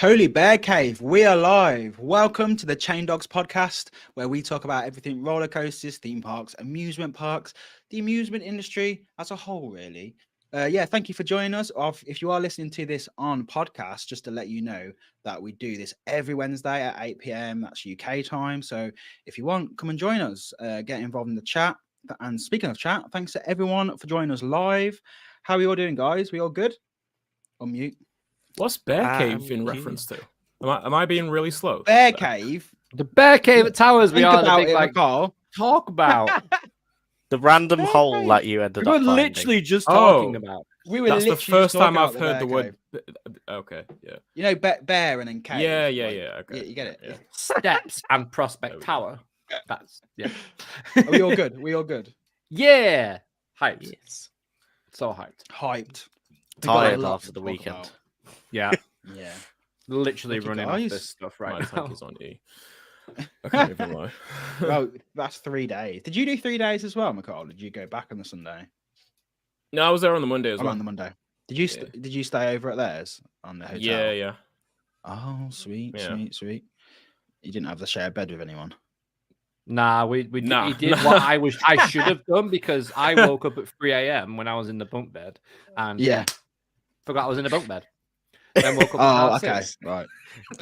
Holy Bear Cave, we are live. Welcome to the Chain Dogs podcast, where we talk about everything roller coasters, theme parks, the amusement industry as a whole, really. Thank you for joining us. If you are listening to this on podcast, just to let you know that we do this every Wednesday at 8 p.m. That's UK time. So if you want, come and join us. Get involved in the chat. And speaking of chat, thanks to everyone for joining us live. How are you all doing, guys? We all good? Unmute. What's Bear Cave in reference to? Am I being really slow? Bear Cave? The Bear Cave at Towers. We are the big McCall. talk about. The random hole that you ended We up were finding. literally just talking about. That's the first time I've heard the word. Okay, yeah. You know, bear and then cave. Yeah. Okay. Yeah, you get it. Yeah. Steps and Prospect Tower. That's Are we all good? We all good? Yeah. Hyped. Yes. So hyped. Hyped. Tired after the weekend. About. Yeah. Yeah. Literally Lucky running guys. off this stuff right My now. tank is on E. I can't even lie. Well, that's 3 days. Did you do 3 days as well, McCall? Did you go back on the Sunday? No, I was there on the Monday as well. On the Monday. Did you stay over at theirs on the hotel? Yeah. Oh, sweet. Yeah. You didn't have the shared bed with anyone. Nah, we Nah. he did what I should have done because I woke up at 3 a.m. when I was in the bunk bed and forgot I was in the bunk bed. Then woke up. Oh, at okay, 6. right.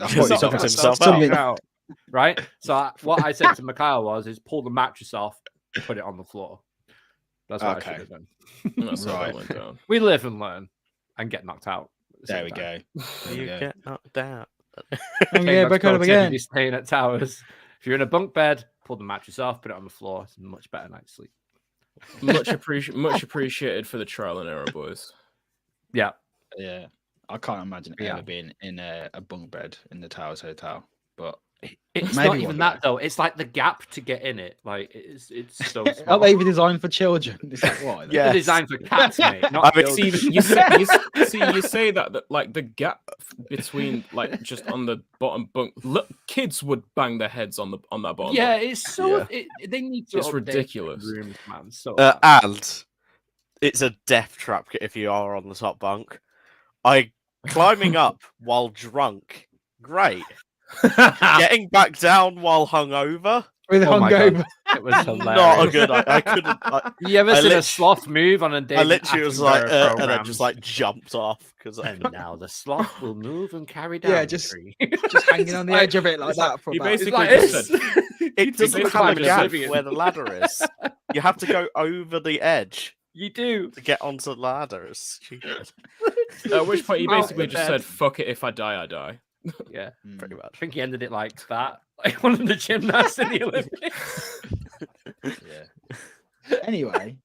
Just knocked himself out. Right. So what I said to Mikhail is pull the mattress off, put it on the floor. That's what I should have done. That's how Right. that went down. We live and learn and get knocked out. at the There same we time. go. You get knocked out. Yeah, back on again. You're staying at Towers. If you're in a bunk bed, pull the mattress off, put it on the floor. It's a much better night's sleep. Much appreciated for the trial and error, boys. Yeah. Yeah. I can't imagine ever being in a bunk bed in the Towers Hotel, but It's Maybe not even one that day. though. It's like the gap to get in it. Like it's so are small. they even designed for children? Is that why? Yeah. They're designed for cats, mate. Not I mean, children. You say that like the gap between like just on the bottom bunk. Look, kids would bang their heads on that bottom. Yeah, bunk. it's so. Yeah. They need to. It's update ridiculous. Rooms, man. So And it's a death trap if you are on the top bunk. Climbing up while drunk, great. Getting back down while hungover, With Oh my hungover. it was hilarious. not a good. I couldn't. You ever I seen a lit- sloth move on a day? I literally was like, and I just like jumped off because And now the sloth will move and carry down. Yeah, the just- tree. Just hanging on the edge of it like that for he about basically It's like just this. said, it doesn't basically have a just gap living it. where the ladder is. You have to go over the edge You do. to get onto the ladder. It's stupid. at which point he Out basically the just bed. said, "Fuck it, if I die, I die." Yeah. Pretty I much. think he ended it like that. Like one of the gymnasts in the Olympics. Yeah. Anyway,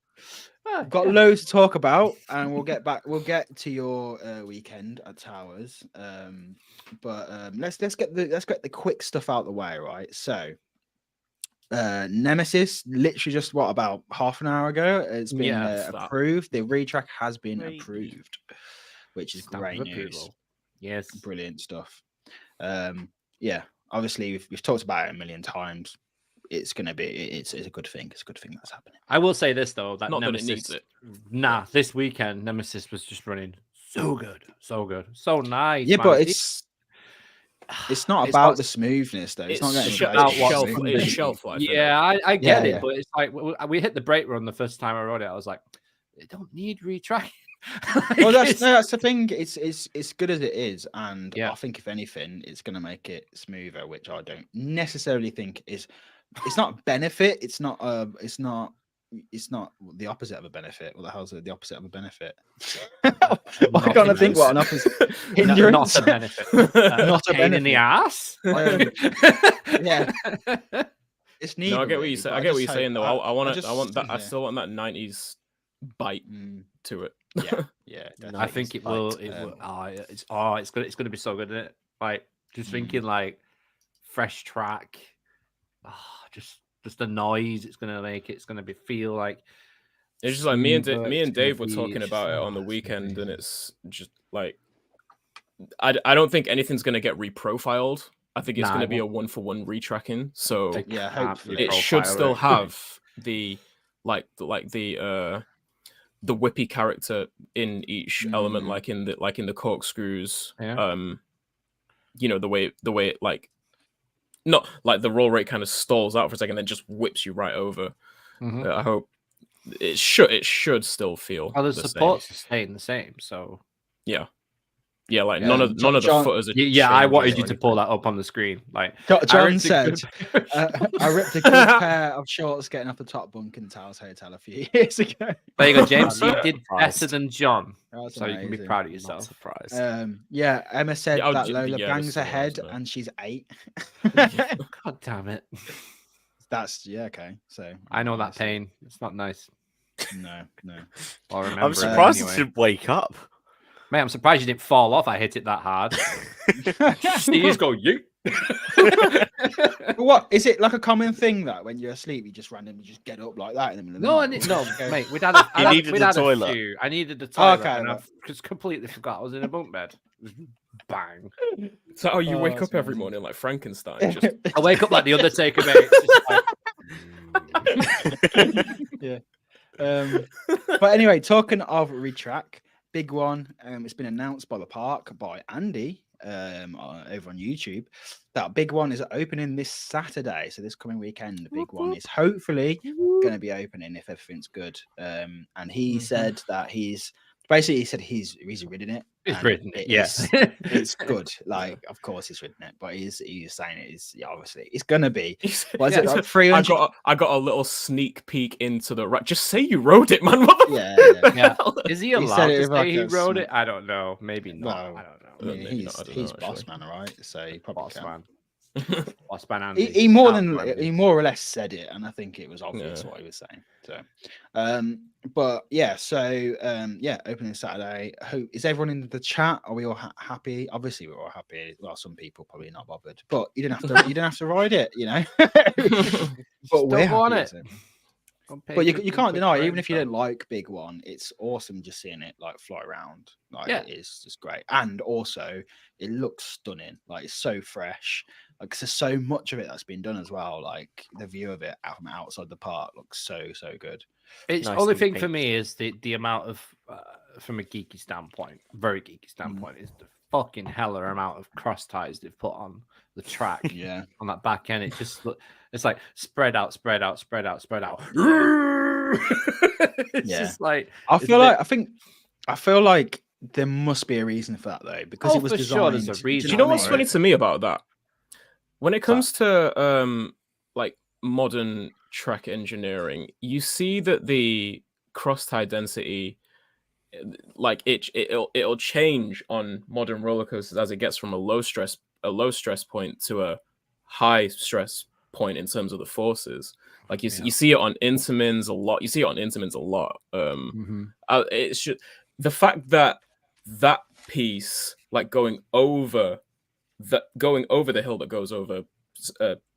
we've got loads to talk about, and we'll get to your weekend at Towers. Let's get the quick stuff out the way, right? So, Nemesis, literally just about half an hour ago, it's been Yeah, stop. approved. The retrack has been Great. approved, which is Stamp great of news. approval. Yes. Brilliant stuff. Obviously we've talked about it a million times. It's a good thing. It's a good thing that's happening. I will say this though, that Not that Nemesis, it needs it. Nah, this weekend Nemesis was just running so good, so nice. Yeah, man. but it's not It's about not- the smoothness though. It's not It's getting about about what- smoothness. it's shelf life. isn't it? yeah, I get Yeah, it, yeah. but it's like we hit the brake run the first time I rode it. I was like, they don't need retracking. Well, that's the thing. It's good as it is, and Yeah. I think if anything, it's going to make it smoother, which I don't necessarily think is. It's not benefit. It's not the opposite of a benefit. What the hell's the opposite of a benefit? I can't think what an opposite hindrance. Not a benefit. Not a Pain in the benefit. ass. Yeah, it's neither. No, I get what really, you say. but I get what just you're saying hope- though. I want just- I want that. I yeah. still want that '90s bite Mm, to it. yeah. I think it will. It um, will. It's good. It's going to be so good, isn't it? Like just thinking like fresh track. Just the noise it's going to make. It's going to feel like. It's just like me and smoother, me it's and gonna Dave were be- talking it's about it just- on the it's gonna weekend, be- and it's just like I don't think anything's going to get reprofiled. I think it's Nah, going to it be a one-for-one retracking. So They Yeah, can't hopefully. it should reprofile still it. have the whippy character in each element, like in the corkscrews. Yeah. you know, the way it like, not like the roll rate kind of stalls out for a second, then just whips you right over. Mhm. I hope it should still feel Oh, the the supports same. are staying the same, so Yeah, like Yeah, none of the John- footers are yeah. I changing wanted or you to anything. pull that up on the screen. Like John ripped a said, good- I ripped a good pair of shorts getting off the top bunk in Taos Hotel a few years ago. There you go, James. I'm You not did surprised. better than John, That's so you can be amazing. proud of Not yourself. surprised. Yeah, Emma said Yeah, that Lola yeah, bangs that's what I was ahead saying. and she's 8. God damn it! That's okay. So I know that obviously- pain. It's not nice. No. I'll remember I'm it surprised anyway. it didn't wake up. Mate, I'm surprised you didn't fall off. I hit it that hard. you just go, you. But what is it like a common thing that when you're asleep you just randomly just get up like that in the middle of the No, I night? need, no, Okay. mate. We'd had a, You needed we'd the had toilet. A few. I needed the toilet, Okay, and right. I've just completely forgot I was in a bunk bed. Just bang. So you Oh, wake that's up every amazing. morning like Frankenstein. Just I wake up like the Undertaker, mate. It's just like, Yeah. But anyway, talking of retrack, big one. It's been announced by the park by Andy over on YouTube. That big one is opening this Saturday, so this coming weekend. The big one is hopefully going to be opening if everything's good. And he said that he's ridden it. He's and ridden it, yeah. it's good. Like, of course, he's ridden it, but he's saying it is obviously it's gonna be. What is Yeah, it like 300? I got a little sneak peek into the right. Just say you rode it, man. What the Yeah, Yeah. Is he said allowed it to with say like he a wrote smack. it? I don't know. Maybe not. No. I don't know. I mean, maybe he's not, I don't he's know, boss actually. man, all right. So he probably Boss can. man. Boss man Andy. He more Shout than out to Andy. he more or less said it, and I think it was obvious Yeah. what he was saying. So, but yeah, so yeah, opening Saturday. Is everyone in the chat? Are we all happy? Obviously, we're all happy. Well, some people probably not bothered, but you don't have to. You don't have to ride it, you know. But we're Don't go on happy, it. so- Don't pay But you 15 can't quid deny, for even if you info. don't like Big One, it's awesome just seeing it like fly around. Like Yeah. it is just great, and also it looks stunning. Like it's so fresh. Like 'cause there's so much of it that's been done as well. Like the view of it from outside the park looks so good. It's Nice only and thing for pink. me is the amount of from a geeky standpoint, very geeky standpoint, is the fucking hella amount of cross ties they've put on the track Yeah, on that back end. It just it's like spread out. It's Yeah. just like I it's feel a bit- like I feel like there must be a reason for that though, because Oh, it was for designed. sure there's a do reason. Do you know what I what's mean? funny to me about that? When it comes to like modern track engineering, you see that the cross tie density, like it'll change on modern roller coasters as it gets from a low stress point to a high stress point in terms of the forces. Like you see it on Intamins a lot. You see it on Intamins a lot. It's just the fact that that piece, like going over the hill that goes over,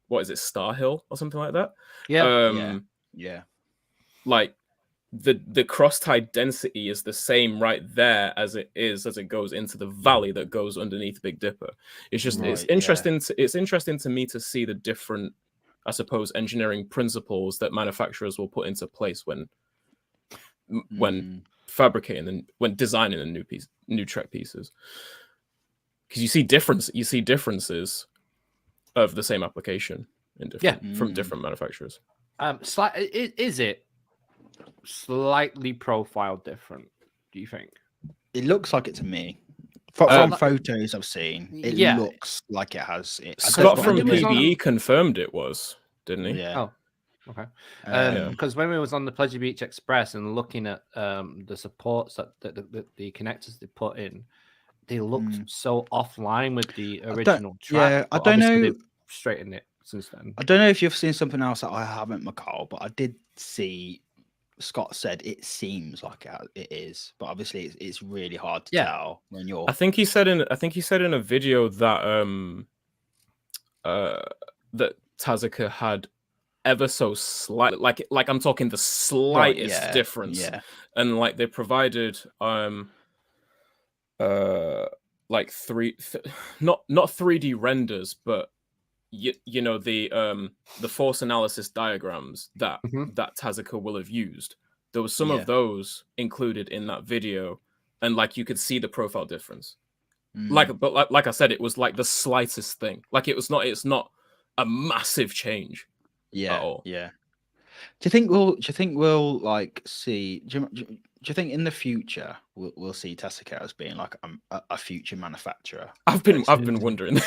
what is it, Star Hill or something like that? yeah. Yeah. Like the cross tie density is the same right there as it goes into the valley that goes underneath Big Dipper. It's just it's Right, yeah. interesting. It's interesting to me to see the different, I suppose, engineering principles that manufacturers will put into place when fabricating and when designing a new track pieces. Because you see differences of the same application in different from different manufacturers. Is it slightly profiled different? Do you think? It looks like it to me. From photos I've seen, it Yeah. looks like it has it. Scott from it was on- PBE confirmed it was, didn't he? Yeah. Oh, okay. Um, Because when we was on the Pleasure Beach Express and looking at the supports that the connectors they put in, they looked so offline with the original track. yeah, I but don't obviously know- they've straightened it since then. I don't know if you've seen something else that I haven't, McCall, but I did see Scott said it seems like it is, but obviously it's really hard to Yeah. tell when you're. I think he said in a video that that Tazuka had ever so slight, like I'm talking the slightest yeah, difference, Yeah, and like they provided like not 3D renders, but you know the force analysis diagrams that that Tazuka will have used. There was some Yeah. of those included in that video, and like you could see the profile difference. Like I said, it was like the slightest thing. Like it's not a massive change. Yeah, all. yeah. Do you think we'll like see? Do you think in the future we'll see Tessica as being like a future manufacturer? I've been wondering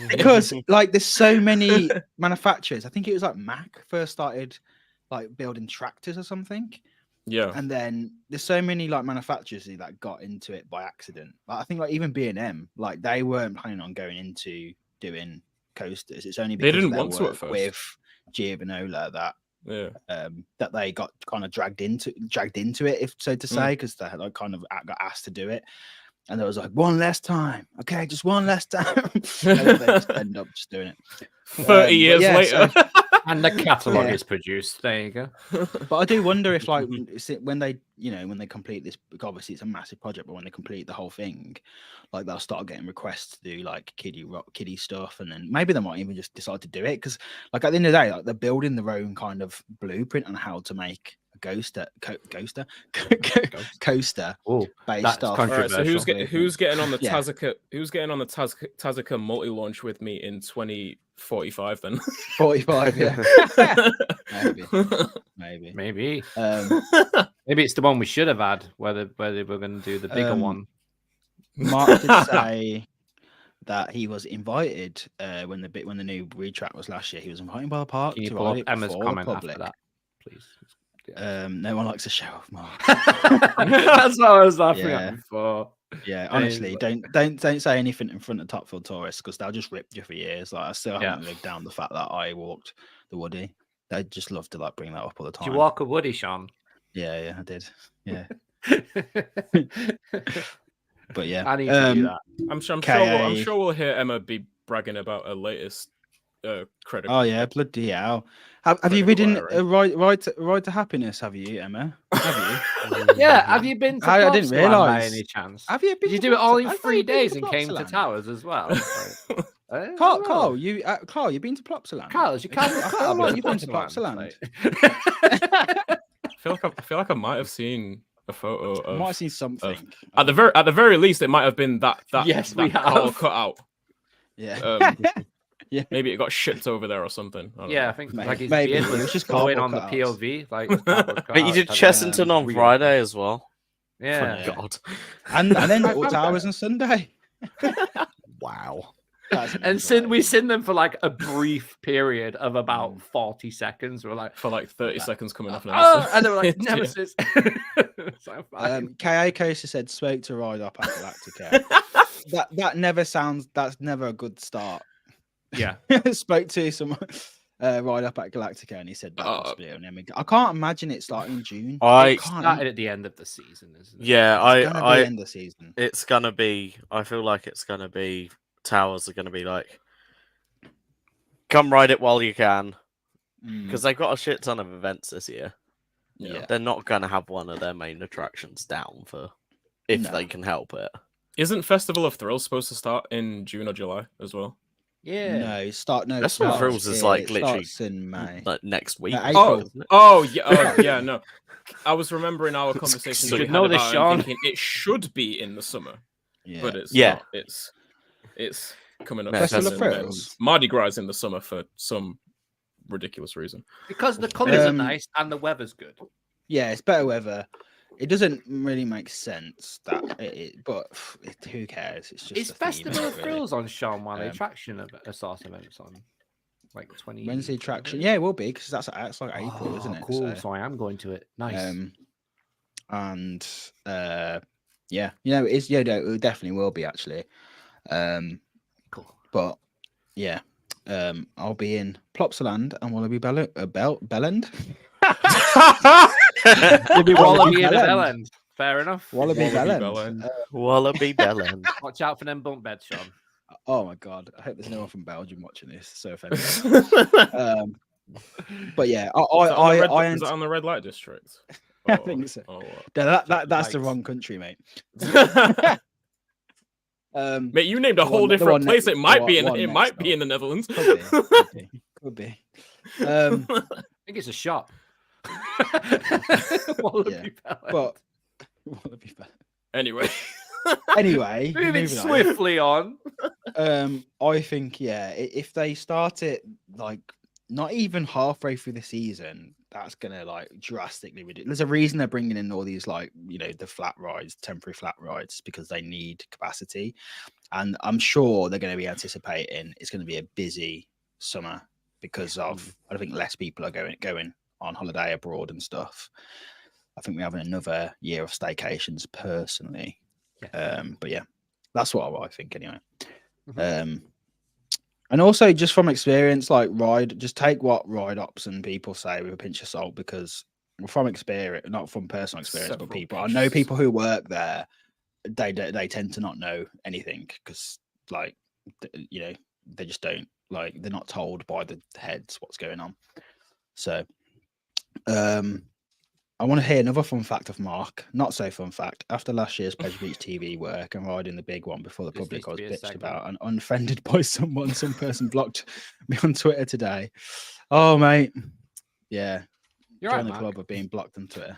Because like there's so many manufacturers. I think it was like Mack first started like building tractors or something. Yeah, And then there's so many like manufacturers who like got into it by accident. Like I think like even B&M, like they weren't planning on going into doing coasters. It's only because they didn't of their want to at work first. with Giovanola that Yeah, that they got kind of dragged into it, if so to say, because they had like kind of got asked to do it, and there was like one less time, okay, just one less time, and then they just end up just doing it. 30 years yeah, later. And the catalog Yeah. is produced. There you go. But I do wonder if like when they when they complete this, because obviously it's a massive project, but when they complete the whole thing, like they'll start getting requests to do like kiddie stuff, and then maybe they might even just decide to do it, because like at the end of the day, like they're building their own kind of blueprint on how to make a coaster Oh, based that's off. All right, so controversial. who's getting on the Yeah. Tazaka multi-launch with me in 2045 then? 45, yeah. maybe. Maybe. Um, Maybe it's the one we should have had, where they were going to do the bigger one. Mark did say that he was invited when the new retrack was last year. He was invited by the park Can you to pull ride up it Emma's before comment the after public. that, please? No one likes to show off, Mark. That's what I was laughing Yeah. at before. Yeah, honestly, don't say anything in front of Topfield tourists, because they'll just rip you for years. Like I still haven't lived down the fact that I walked the Woody. They just love to like bring that up all the time. Did you walk a Woody, Sean? Yeah, I did. Yeah, but yeah, I need to do that. I'm sure KA. we'll hear Emma be bragging about her latest credit. Oh yeah, bloody hell! Have you Credit ridden acquiring. Ride to Happiness? Have you, Emma? Have you? Yeah, have you been to I didn't Plopsaland by realise. any chance? Have you? Been Did you to do it all in Plopsaland? I thought 3 you'd been days to and came to Plopsaland. Towers as well? Carl, you've been to Plopsaland? Carl, you can't. I feel like you've been to Plopsaland. I feel like I might have seen a photo I of. might have seen something. At the very least, it might have been that Yes, we that Carl have. cut out. Yeah. Yeah. Maybe it got shipped over there or something. I don't Yeah, I know. think Maybe- like his maybe. beard It was was just going cardboard on the cutouts. POV. Like, it was cardboard But you cutouts, did had, Chessington on weird- Friday as well. Yeah. Yeah. God. and then I all found Towers on Sunday. Wow. That's And we seen them for like a brief period of about 40 seconds. We're like, For like 30 seconds coming off. oh, and they were like, Yeah. Nemesis. So fine. KA Coaster said spoke to Ride Up at Galactica. That's never a good start. Yeah. Spoke to someone Ride Up at Galactica, and he said that possibly on Emmy. I can't imagine it starting in June. I Started at the end of the season, isn't it? yeah, It's gonna be I end of season. it's gonna be. I feel like it's gonna be. Towers are gonna be like, come ride it while you can, because they've got a shit ton of events this year. Yeah. They're not gonna have one of their main attractions down for if No. they can help it. Isn't Festival of Thrills supposed to start in June or July as well? Yeah. No, it Festival starts Thrills is like it literally starts in May. Like next week. Yeah, or April. something, isn't it? Yeah, no. I was remembering our conversation You that we should had know this, about it Sean. and thinking it should be in the summer, Yeah. but it's Yeah. not. It's coming up. Festival soon, of and Thrills. Mardi Gras is in the summer for some ridiculous reason. Because the colours are Um, nice and the weather's good. Yeah, it's better weather. It doesn't really make sense that but who cares? It's just Is a theme, Festival of really. Thrills on Sean while the Um, attraction of a sort of events on like 20 When's the attraction? Yeah, it will be, because that's like April, isn't it? Cool. So, So I am going to it. Nice. and yeah, it is. Yeah, no, it definitely will be actually. Cool. But yeah, I'll be in Plopsaland and Wallaby Bellend. You'll be Wallaby in Bellend. Bellend. Fair enough. Wallaby Wallaby Bellend. Bellend. Wallaby Bellend. Watch out for them bunk beds, Sean. Oh my god! I hope there's no one from Belgium watching this. So offended. But yeah, Is that on the red light district? I think so. Oh, what? that's the Right. wrong country, mate. Mate, you named a The whole one- the different one place. next- It might the be in one it next might be door. in the Netherlands. Could be. I think it's a shop. Wallaby Yeah, Bellend. but Wallaby Bellend. Anyway, Anyway, Moving moving on. swiftly on. I think if they start it like not even halfway through the season, that's gonna like drastically reduce. There's a reason they're bringing in all these like the flat rides, temporary flat rides, because they need capacity, and I'm sure they're going to be anticipating it's going to be a busy summer because of I think less people are going on holiday abroad and stuff. I think we're having another year of staycations personally. But yeah, that's what I think anyway. And also just from experience, like just take what ride ops and people say with a pinch of salt, because from experience, not from personal experience, but people I know people who work there, they tend to not know anything because like they just don't, like they're not told by the heads what's going on. So I want to hear another fun fact of Mark. Not so fun fact. After last year's Pleasure Beach TV work and riding the big one before the public, I was bitched about and unfriended by someone. Some person blocked me on Twitter today. Oh, mate. Yeah. You're Join right, the club of being blocked on Twitter.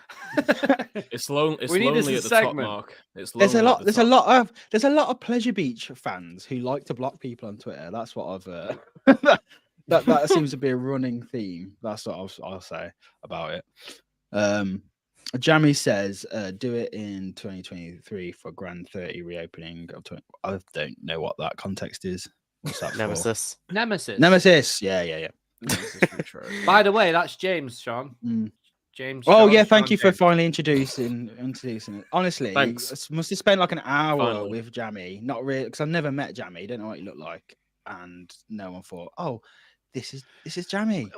It's lonely at this the segment. top, Mark. There's a lot of Pleasure Beach fans who like to block people on Twitter. That's what I've that seems to be a running theme. That's what I'll say about it. Jamie says, do it in 2023 for Grand 30 reopening of 20. I don't know what that context is. What's that Nemesis. Nemesis. Yeah. By the way, that's James, Sean. James. Oh, Sean, yeah. Thank Sean, you for James. finally introducing it. Honestly, Thanks. Must have spent like an hour Finally. with Jamie. Not really, because I've never met Jamie. Don't know what he looked like. And no one thought, oh, this is Jamie.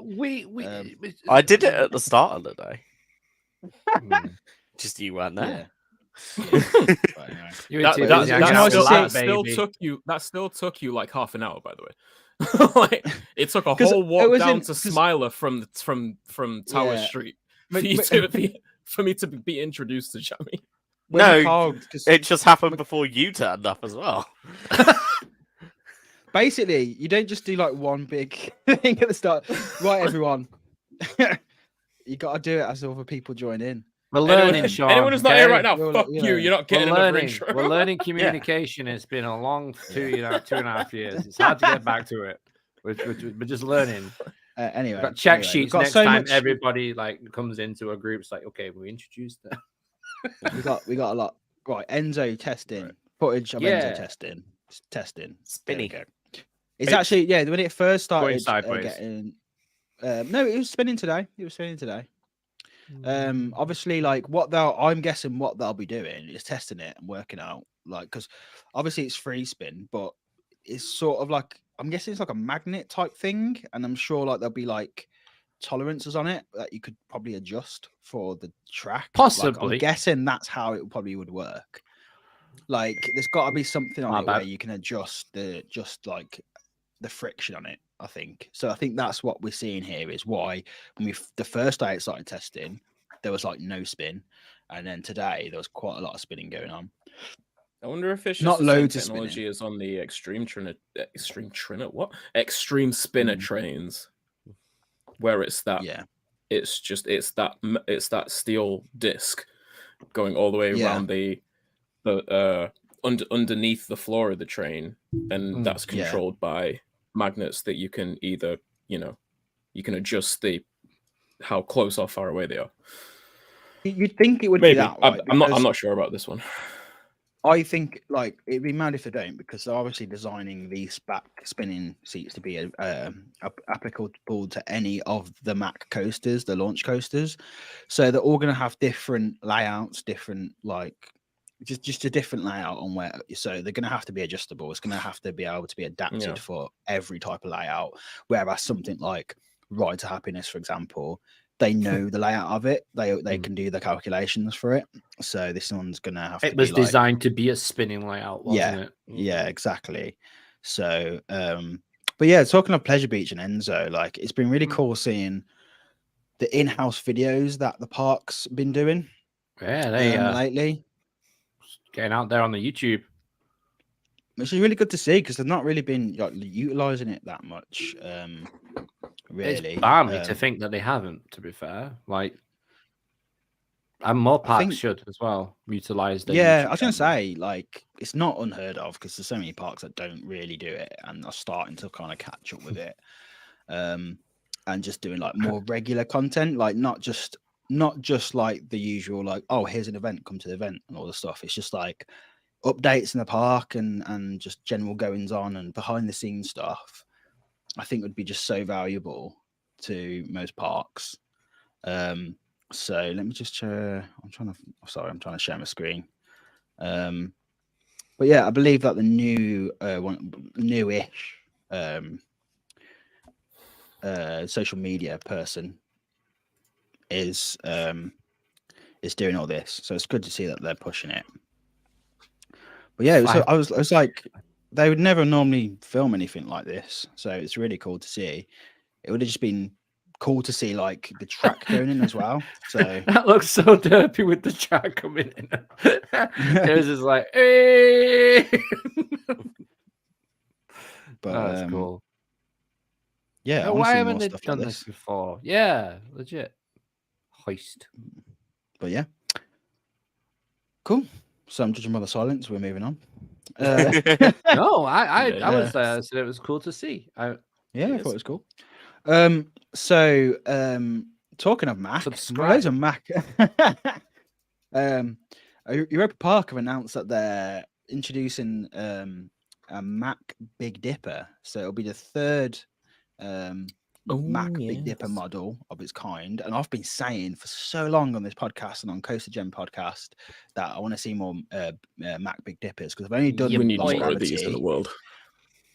I did it at the start of the day. Just you weren't there. Yeah. But anyway. You were That, too that, busy was hanging that out nice with to that, still baby. took you like half an hour, by the way. Like it took a 'Cause whole it walk was down in- to 'cause- Smiler from Tower Yeah. Street Ma- for you ma- for me to be introduced to Jamie. When No, Carl- 'cause It just happened before you turned up as well. basically, you don't just do like one big thing at the start. Right, everyone. You got to do it as other people join in. We're learning, Anyone, Sean. anyone who's not here okay? right now, You're fuck like, you. You're not getting another intro. We're learning communication. It's been a long 2.5 years. It's hard to get back to it. We're just learning. Anyway, We've got check we've sheets got next so time much- everybody like comes into a group. It's like, okay, we introduced them. we got a lot. Right, Enzo testing Right. footage of Yeah. Enzo testing. Spinny. There we go. It's actually when it first started sideways. getting. No, it was spinning today. Obviously, like I'm guessing what they'll be doing is testing it and working out, like, because obviously it's free spin, but it's sort of like, I'm guessing it's like a magnet type thing, and I'm sure like there'll be like tolerances on it that you could probably adjust for the track. Like, Possibly. I'm guessing that's how it probably would work. Like, there's got to be something on it where you can adjust the friction on it. I think so. I think that's what we're seeing here is why when the first day it started testing, there was like no spin, and then today there was quite a lot of spinning going on. I wonder if it's just Not the same loads of technology spinning. as on the extreme spinner Mm. trains, where it's that Yeah, it's that steel disc going all the way Yeah. around the underneath the floor of the train, and that's Yeah. controlled by magnets that you can either you can adjust how close or far away they are. you'd think it would Maybe be that. Right? I'm Because not sure about this one. I think like it'd be mad if they don't, because they're obviously designing these back spinning seats to be applicable to any of the Mack coasters, the launch coasters. So they're all going to have different layouts, different like just a different layout on where. So they're going to have to be adjustable. It's going to have to be able to be adapted Yeah. for every type of layout. Whereas something like Ride to Happiness, for example, they know the layout of it. They can do the calculations for it. So this one's going to have to It was be like, designed to be a spinning layout, wasn't it? yeah, exactly. So, but yeah, talking of Pleasure Beach and Enzo, like it's been really cool seeing the in-house videos that the park's been doing Yeah, they lately, getting out there on the YouTube. which is really good to see because they've not really been like utilizing it that much. Really, It's balmy to think that they haven't. To be fair, like And more I parks think- should as well utilize their Yeah, YouTube I was gonna channel. say, like, it's not unheard of because there's so many parks that don't really do it and are starting to kind of catch up with it. And just doing like more regular content, like not just like the usual, like, oh, here's an event, come to the event and all the stuff. It's just like updates in the park and just general goings on and behind the scenes stuff. I think would be just so valuable to most parks. So let me just share. I'm trying to share my screen. But yeah, I believe that the newish social media person is doing all this. So it's good to see that they're pushing it. But yeah, I was like, they would never normally film anything like this, so it's really cool to see. It would have just been cool to see like the track going in as well. So That looks so derpy with the track coming in. It was just like, hey. but That's cool. yeah, I No, wanna why see haven't more they stuff done like this this. before? Yeah, legit. Hoist. But yeah, cool. So I'm judging by the silence. We're moving on. No, I Yeah. was there, so it was cool to see. Yeah, I Yes. thought it was cool. So talking of Mac, Subscribe. loads of Mac. Europa Park have announced that they're introducing a Mac Big Dipper. So it'll be the third Mac Big Dipper yes. model of its kind. And I've been saying for so long on this podcast and on Coaster Gem podcast that I want to see more Mac Big Dippers because I've only done We need Lost more of these in the Gravity. world.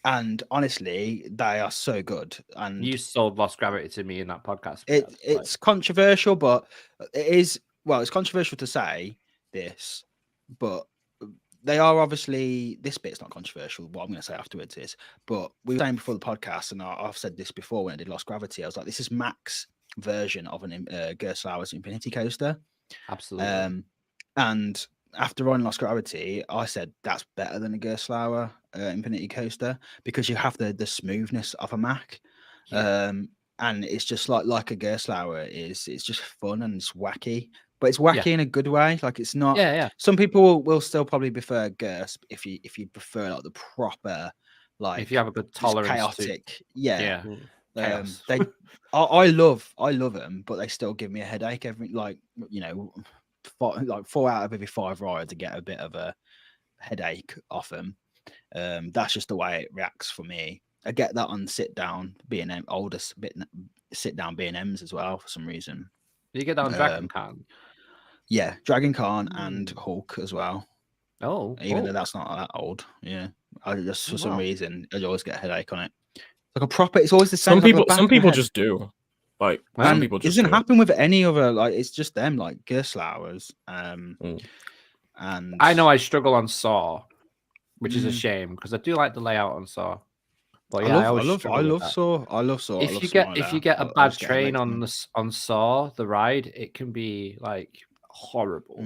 And honestly, they are so good. And You sold Lost Gravity to me in that podcast. we had, like- it's controversial, but it is, well, it's controversial to say this, but they are obviously, this bit's not controversial. What I'm going to say afterwards is, but we were saying before the podcast, and I've said this before when I did Lost Gravity, I was like, this is Mac's version of an Gerstlauer's Infinity Coaster. absolutely. And after running Lost Gravity, I said that's better than a Gerstlauer Infinity Coaster because you have the smoothness of a Mac. Yeah. And it's just like a Gerstlauer is. It's just fun and it's wacky, but it's wacky in a good way. Like it's not. Yeah. Some people will still probably prefer Gers if you prefer like the proper, like If you have a good just tolerance to chaotic. Yeah. chaos. I love them, but they still give me a headache every, like, you know, 4 out of every 5 rides I get a bit of a headache off them. That's just the way it reacts for me. I get that on sit down B&M, oldest bit sit down B&Ms as well for some reason. You get that on Dragon Con. Yeah, Dragon Con and Hulk as well. Oh, Even though that's not that old. Yeah, I just for some wow. reason I always get a headache on it. Like a proper, it's always the same. Some like on the people, back some of the people head. just do. Like And some And people it just doesn't do. happen with any other, like it's just them, like Gerstlauer's. And I know I struggle on Saw, which is a Mm. shame because I do like the layout on Saw. But I yeah, love struggle with that. Saw. I love Saw. I If love you get a I bad just get train headaches on on Saw, the ride, it can be like horrible.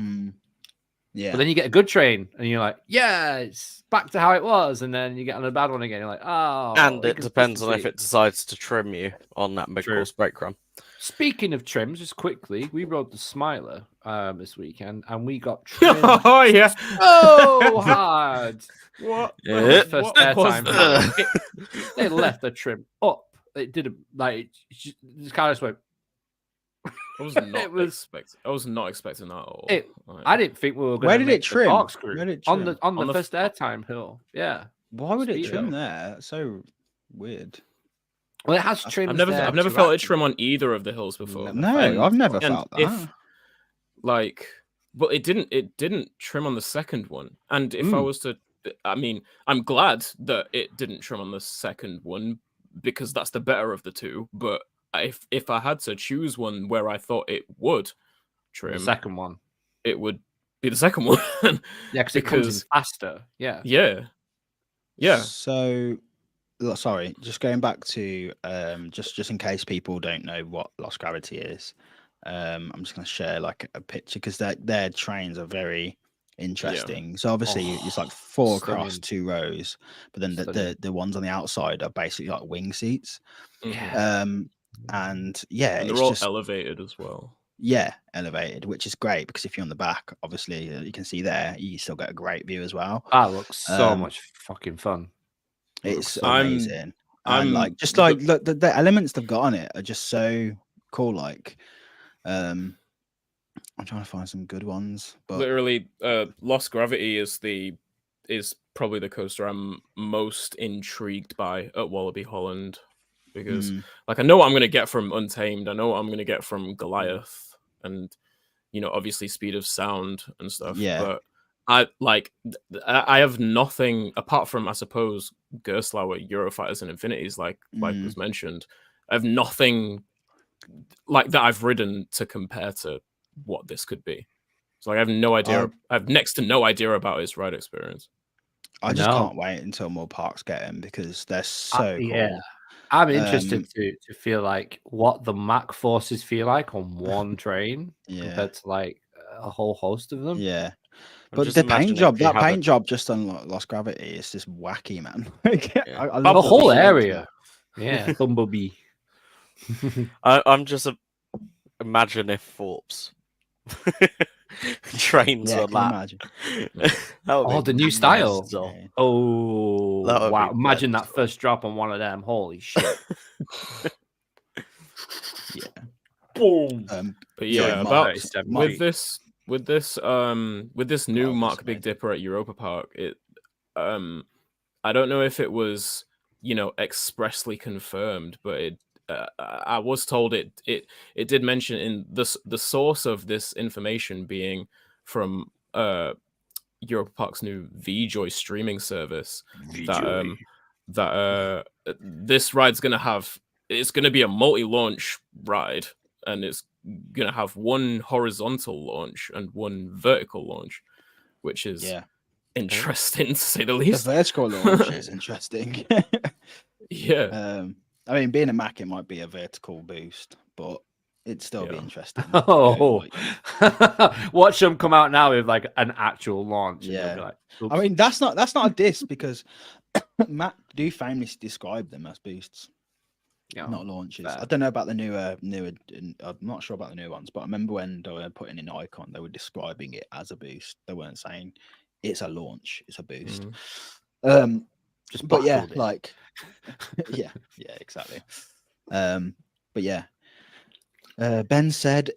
Yeah. But then you get a good train and you're like, yeah, it's back to how it was. And then you get on a bad one again. You're like, oh. And it depends on if inconsistency. it decides to trim you on that big True. course breadcrumb. Speaking of trims, just quickly, we rode the Smiler this weekend and we got trimmed Oh yeah. so hard. What? Yeah. First What was airtime. that? They left the trim up. It didn't like this car just went. I was not It was- expecting. I was not expecting that at all. It- Like, I didn't think we were going Where to did make it trim? the corkscrew. Where did it on trim? the On the first airtime hill. Yeah. Why would it Speed trim up. there? That's so weird. Well, it has trims. I've never there felt to it trim on either of the hills before. No, And- I've never and felt that. if, like, but it didn't trim on the second one. And if I was to, I mean, I'm glad that it didn't trim on the second one because that's the better of the two. But if I had to choose one where I thought it would trim, the second one. it would be the second one. Yeah, because it comes in Because- faster. Yeah. yeah. So, sorry, just going back to just in case people don't know what Lost Gravity is, I'm just going to share like a picture because their trains are very interesting. So obviously it's like 4 across stunning. 2 rows, but then the ones on the outside are basically like wing seats. Yeah. And yeah, And it's they're all just elevated as well. elevated, which is great because if you're on the back, obviously you can see there, you still get a great view as well. That looks so Um, much fucking fun. It's I'm- amazing. I'm And like just the- like look, the elements they've got on it are just so cool. Like, I'm trying to find some good ones, but Literally, Lost Gravity is probably the coaster I'm most intrigued by at Wallaby Holland, because like I know what I'm gonna get from Untamed, I know what I'm gonna get from Goliath, and obviously Speed of Sound and stuff. Yeah. But I have nothing apart from, I suppose, Gerstlauer, Eurofighters, and Infinities, like was mentioned. I have nothing like that I've ridden to compare to what this could be. So I have no idea. I have next to no idea about his ride experience. I just No. can't wait until more parks get them because they're so cool. Yeah. I'm interested to feel like what the Mac forces feel like on one train Yeah. compared to like a whole host of them. Yeah. I'm But just the paint imagining job, if you that have paint job just on Lost Gravity is just wacky, man. I The love whole paint area. job. Yeah, Bumblebee. I'm just imagine if Forbes trains Yeah, were can you that. imagine? That would Oh, be the new style. mental. Yeah. Oh, That would wow. be Imagine that mental. first drop on one of them. Holy shit. Yeah. Boom. But Sorry, yeah, Mark, about 37 with feet. this new Oh, Mark sorry. Big Dipper at Europa Park, it I don't know if it was expressly confirmed, but it I was told it did mention in the source of this information being from Europa Park's new VJoy streaming service, that this ride's it's gonna be a multi-launch ride, and it's gonna have one horizontal launch and one vertical launch, which is Yeah. interesting to say the The least. vertical launch is interesting. Yeah. I mean, being a Mac, it might be a vertical boost, but it'd still be Yeah. interesting. Oh, Like, watch them come out now with like an actual launch. And Yeah. you'll be like, I "Oops." mean, that's not a diss because Mac do famously describe them as boosts, Yeah, not launches. fair. I don't know about the newer. I'm not sure about the new ones, but I remember when they were putting in Icon, they were describing it as a boost. They weren't saying it's a launch; it's a boost. Just But yeah, baffled it. like, yeah, exactly. But yeah, Ben said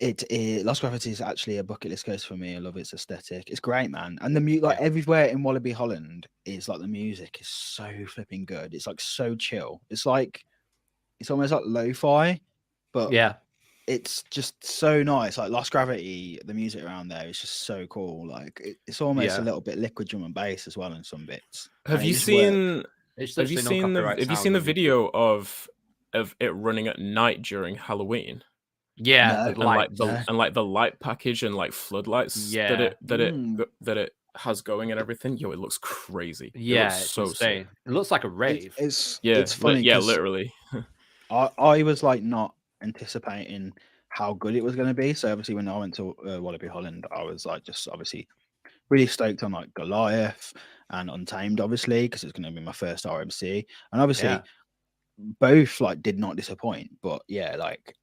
Lost Gravity is actually a bucket list coaster for me. I love its aesthetic. It's great, man. And the like everywhere in Wallaby Holland is like the music is so flipping good. It's like so chill. It's almost like lo-fi, but yeah, it's just so nice. Like Lost Gravity, the music around there is just so cool. Like it's almost Yeah. a little bit liquid drum and bass as well in some bits. Have And it you just works. seen? it's Have you literally no seen the copyright Have you sound seen the on YouTube. video of it running at night during Halloween? Yeah, No. the And like lights. the light package and like floodlights that Yeah. it has going and everything. Yo, it looks crazy. It Yeah, looks it's so sick. insane. It looks like a rave. It's Yeah, funny. yeah, 'cause literally. I was like not anticipating how good it was going to be. So obviously when I went to Wallaby Holland, I was like just obviously really stoked on like Goliath and Untamed, obviously, because it's going to be my first RMC. And obviously Yeah. both like did not disappoint. But yeah, like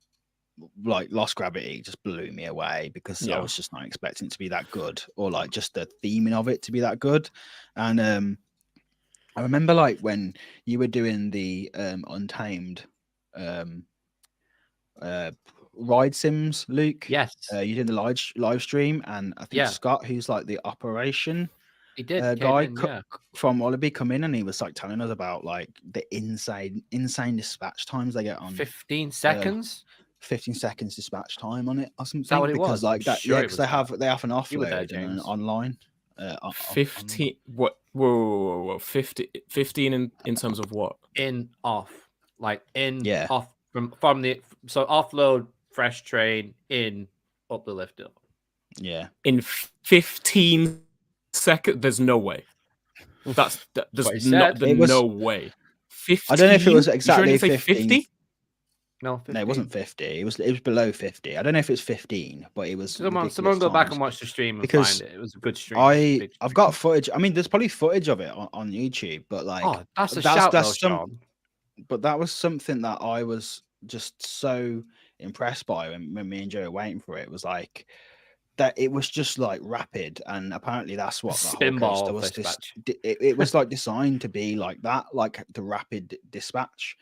Lost Gravity just blew me away because I Yeah. was just not expecting it to be that good, or like just the theming of it to be that good. And I remember like when you were doing the Untamed ride sims, Luke. Yes, You did the live stream, and I think Yeah. Scott, who's like the operation he did. came guy in, yeah. from Wallaby, come in, and he was like telling us about like the insane dispatch times they get on 15 seconds. 15 seconds dispatch time on it or something. that what it because was? like I'm that, sure yeah, it because was they have an You were there, offload and an James. online. 15. What? Whoa. 15 in terms of what? In off, like in Yeah. off from the so offload fresh train in up the lift up. Yeah, In 15 seconds? There's no way. There's what he not. said. It was- No way. 15? I don't know if it was You sure exactly you didn't say 15. 50? No, 15. no, it wasn't 50. It was below 50. I don't know if it's 15, but it was. Someone ridiculous go back times. and watch the stream and Because find it. It was a good stream. Big I've stream. got footage. I mean, there's probably footage of it on YouTube, but like, Oh, that's a that's- shout, that's though, some- Sean. but that was something that I was just so impressed by when me and Joe were waiting for it was like that it was just like rapid, and apparently that's what the whole coaster Spinball was. dispatch. It was like designed to be like that, like the rapid dispatch.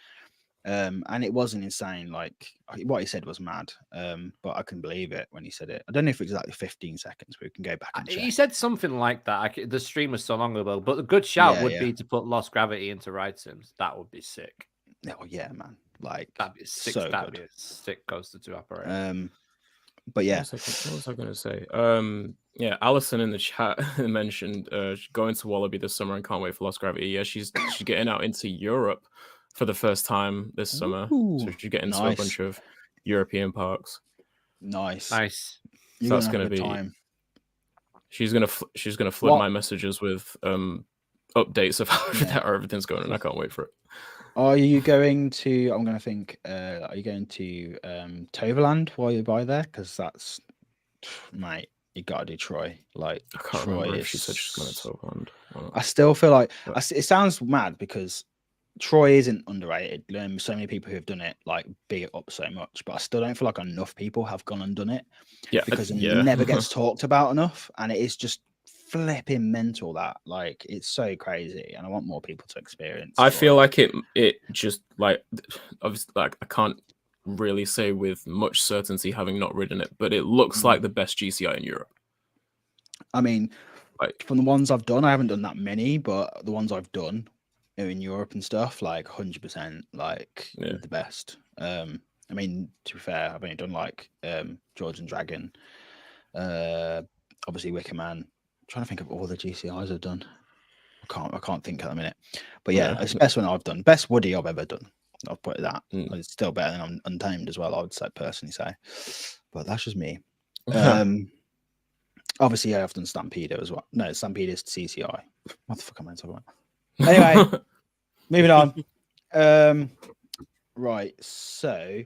And it wasn't insane. Like what he said was mad. But I couldn't believe it when he said it. I don't know if it's exactly 15 seconds, but we can go back and check. He said something like that. The stream was so long ago, but the good shout would be to put Lost Gravity into Ride Sims. That would be sick. Oh yeah, man. Like that'd be sick. So that'd be a sick coaster to operate. But yeah, what was I going to say? Yeah, Alison in the chat mentioned going to Wallaby this summer and can't wait for Lost Gravity. Yeah, she's getting out into Europe for the first time this summer. So she's getting to a bunch of European parks. Nice. So that's going to be time. She's gonna flood my messages with updates of how everything's going, and I can't wait for it. Are you going to? I'm going to think. Are you going to Toverland while you're by there? Because that's, mate, you got to do Troy. Like I can't remember if she said she's going to Toverland. I still feel like it sounds mad because Troy isn't underrated. So many people who have done it like big it up so much, but I still don't feel like enough people have gone and done it. Yeah, because it never gets talked about enough, and it is just flipping mental. That like it's so crazy, and I want more people to experience. I feel like it just like obviously like I can't really say with much certainty having not ridden it, but it looks like the best GCI in Europe. I mean, like from the ones I've done, I haven't done that many, but the ones I've done in Europe and stuff, like 100%, like the best. I mean, to be fair, I've only done like George and Dragon, obviously Wicker Man. I'm trying to think of all the GCIs I've done. I can't think at the minute, but yeah, it's the best one I've done. Best Woody I've ever done. I'll put it that. It's still better than Untamed as well, I would say personally say, but that's just me. Obviously, I've done Stampeder as well. No, Stampeder is CCI. What the fuck am I talking about? Anyway, moving on. Right, so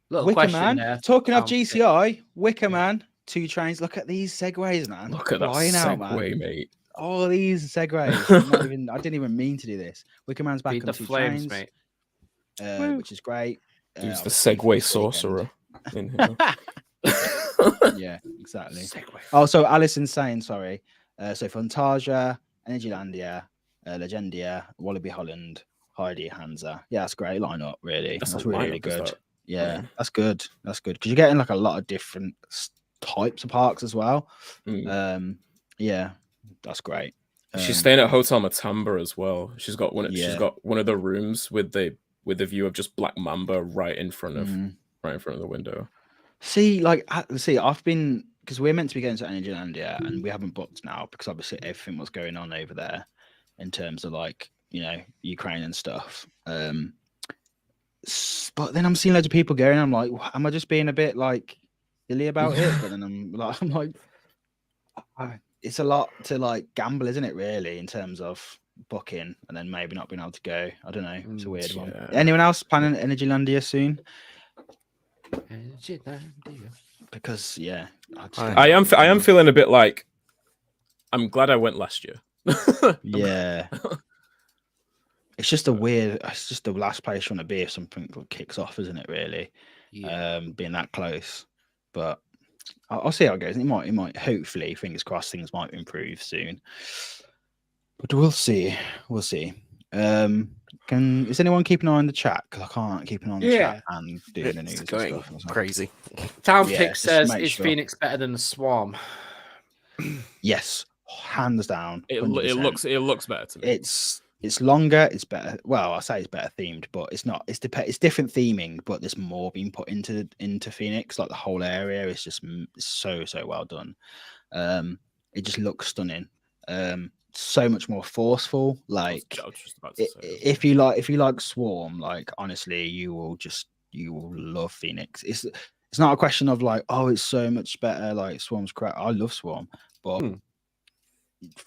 Wicker Man. Talking of GCI, Wicker Man, 2 trains. Look at these segways, man. Look at that segway, mate. All these segways. I didn't even mean to do this. Wicker Man's back on 2 trains, mate. Which is great. He's the Segway sorcerer in here. Yeah, exactly. Oh, so Alison's saying, sorry. So Fantasia, Energylandia, Legendia, Wallaby Holland, Heidi, Hansa. Yeah, that's great lineup, really. That's really good. Yeah, that's good. That's good because you're getting like a lot of different types of parks as well. Yeah, that's great. She's staying at Hotel Matamba as well. She's got one. She's got one of the rooms with the view of just Black Mamba right in front of the window. I've been, because we're meant to be going to Energylandia and we haven't booked now because obviously everything was going on over there in terms of like, you know, Ukraine and stuff. But then I'm seeing loads of people going. I'm like, am I just being a bit like silly about it? But then I'm like, it's a lot to like gamble, isn't it? Really, in terms of booking and then maybe not being able to go. I don't know. It's a weird one. Anyone else planning Energylandia soon? Because I am feeling a bit like I'm glad I went last year. Yeah. It's just the last place you want to be if something kicks off, isn't it, really? Yeah. Being that close. But I'll see how it goes. It might hopefully, fingers crossed, things might improve soon. But we'll see. Is anyone keeping an eye on the chat? Because I can't keep an eye on the chat and doing the news and stuff. Crazy. Townpick says, is Phoenix better than the Swarm? Yes, hands down. 100%. It looks better to me. It's longer. It's better. Well, I say it's better themed, but it's not. It's different theming, but there's more being put into Phoenix. Like the whole area is just so well done. It just looks stunning. So much more forceful. Like if you like Swarm, like honestly, you will love Phoenix. It's not a question of like, oh, it's so much better. Like Swarm's crap. I love Swarm, but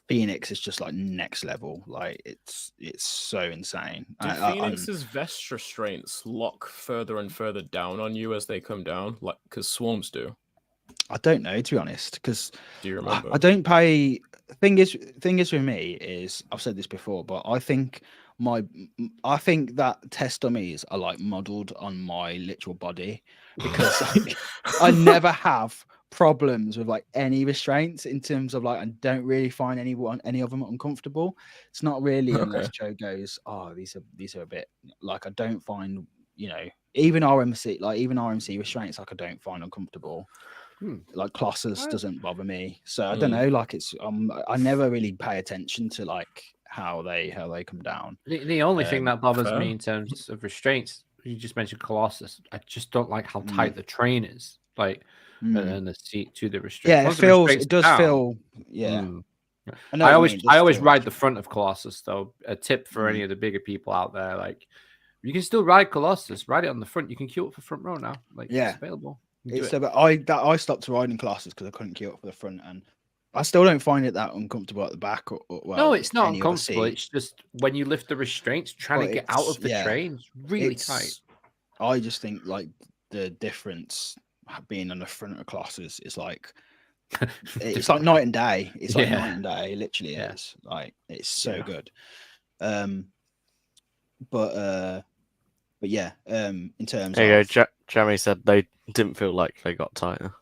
Phoenix is just like next level. Like it's so insane. Do Phoenix's vest restraints lock further and further down on you as they come down, like because Swarms do? I don't know, to be honest, because Do you remember? I don't pay. Thing is with me is I've said this before, but I think that test dummies are like modelled on my literal body because like, I never have problems with like any restraints in terms of like I don't really find any of them uncomfortable. It's not really unless Okay. Joe goes, oh, these are a bit like I don't find, you know, even RMC restraints like I don't find uncomfortable. Like Colossus doesn't bother me, so I don't know. Like it's I never really pay attention to like how they come down. The only thing that bothers fair. me in terms of restraints, you just mentioned Colossus. I just don't like how tight the train is, like, and the seat to the restraints. Yeah, Once the restraints it does down, feel. Yeah, I know I what you mean, it does always feel ride the restrained. front of Colossus though. A tip for any of the bigger people out there, like you can still ride Colossus, ride it on the front. You can queue up for front row now. Like Yeah. it's available. You can do It's it. I stopped riding Colossus because I couldn't queue up for the front, and I still don't find it that uncomfortable at the back. Or well, No, it's not any other uncomfortable. seat. It's just when you lift the restraints, trying But to get out of the yeah, train, it's really tight. I just think like the difference being on the front of Colossus is like it's like night and day. It's like night and day. It literally is. Like it's so good. But yeah. In terms There you of go. Jamie said they didn't feel like they got tighter.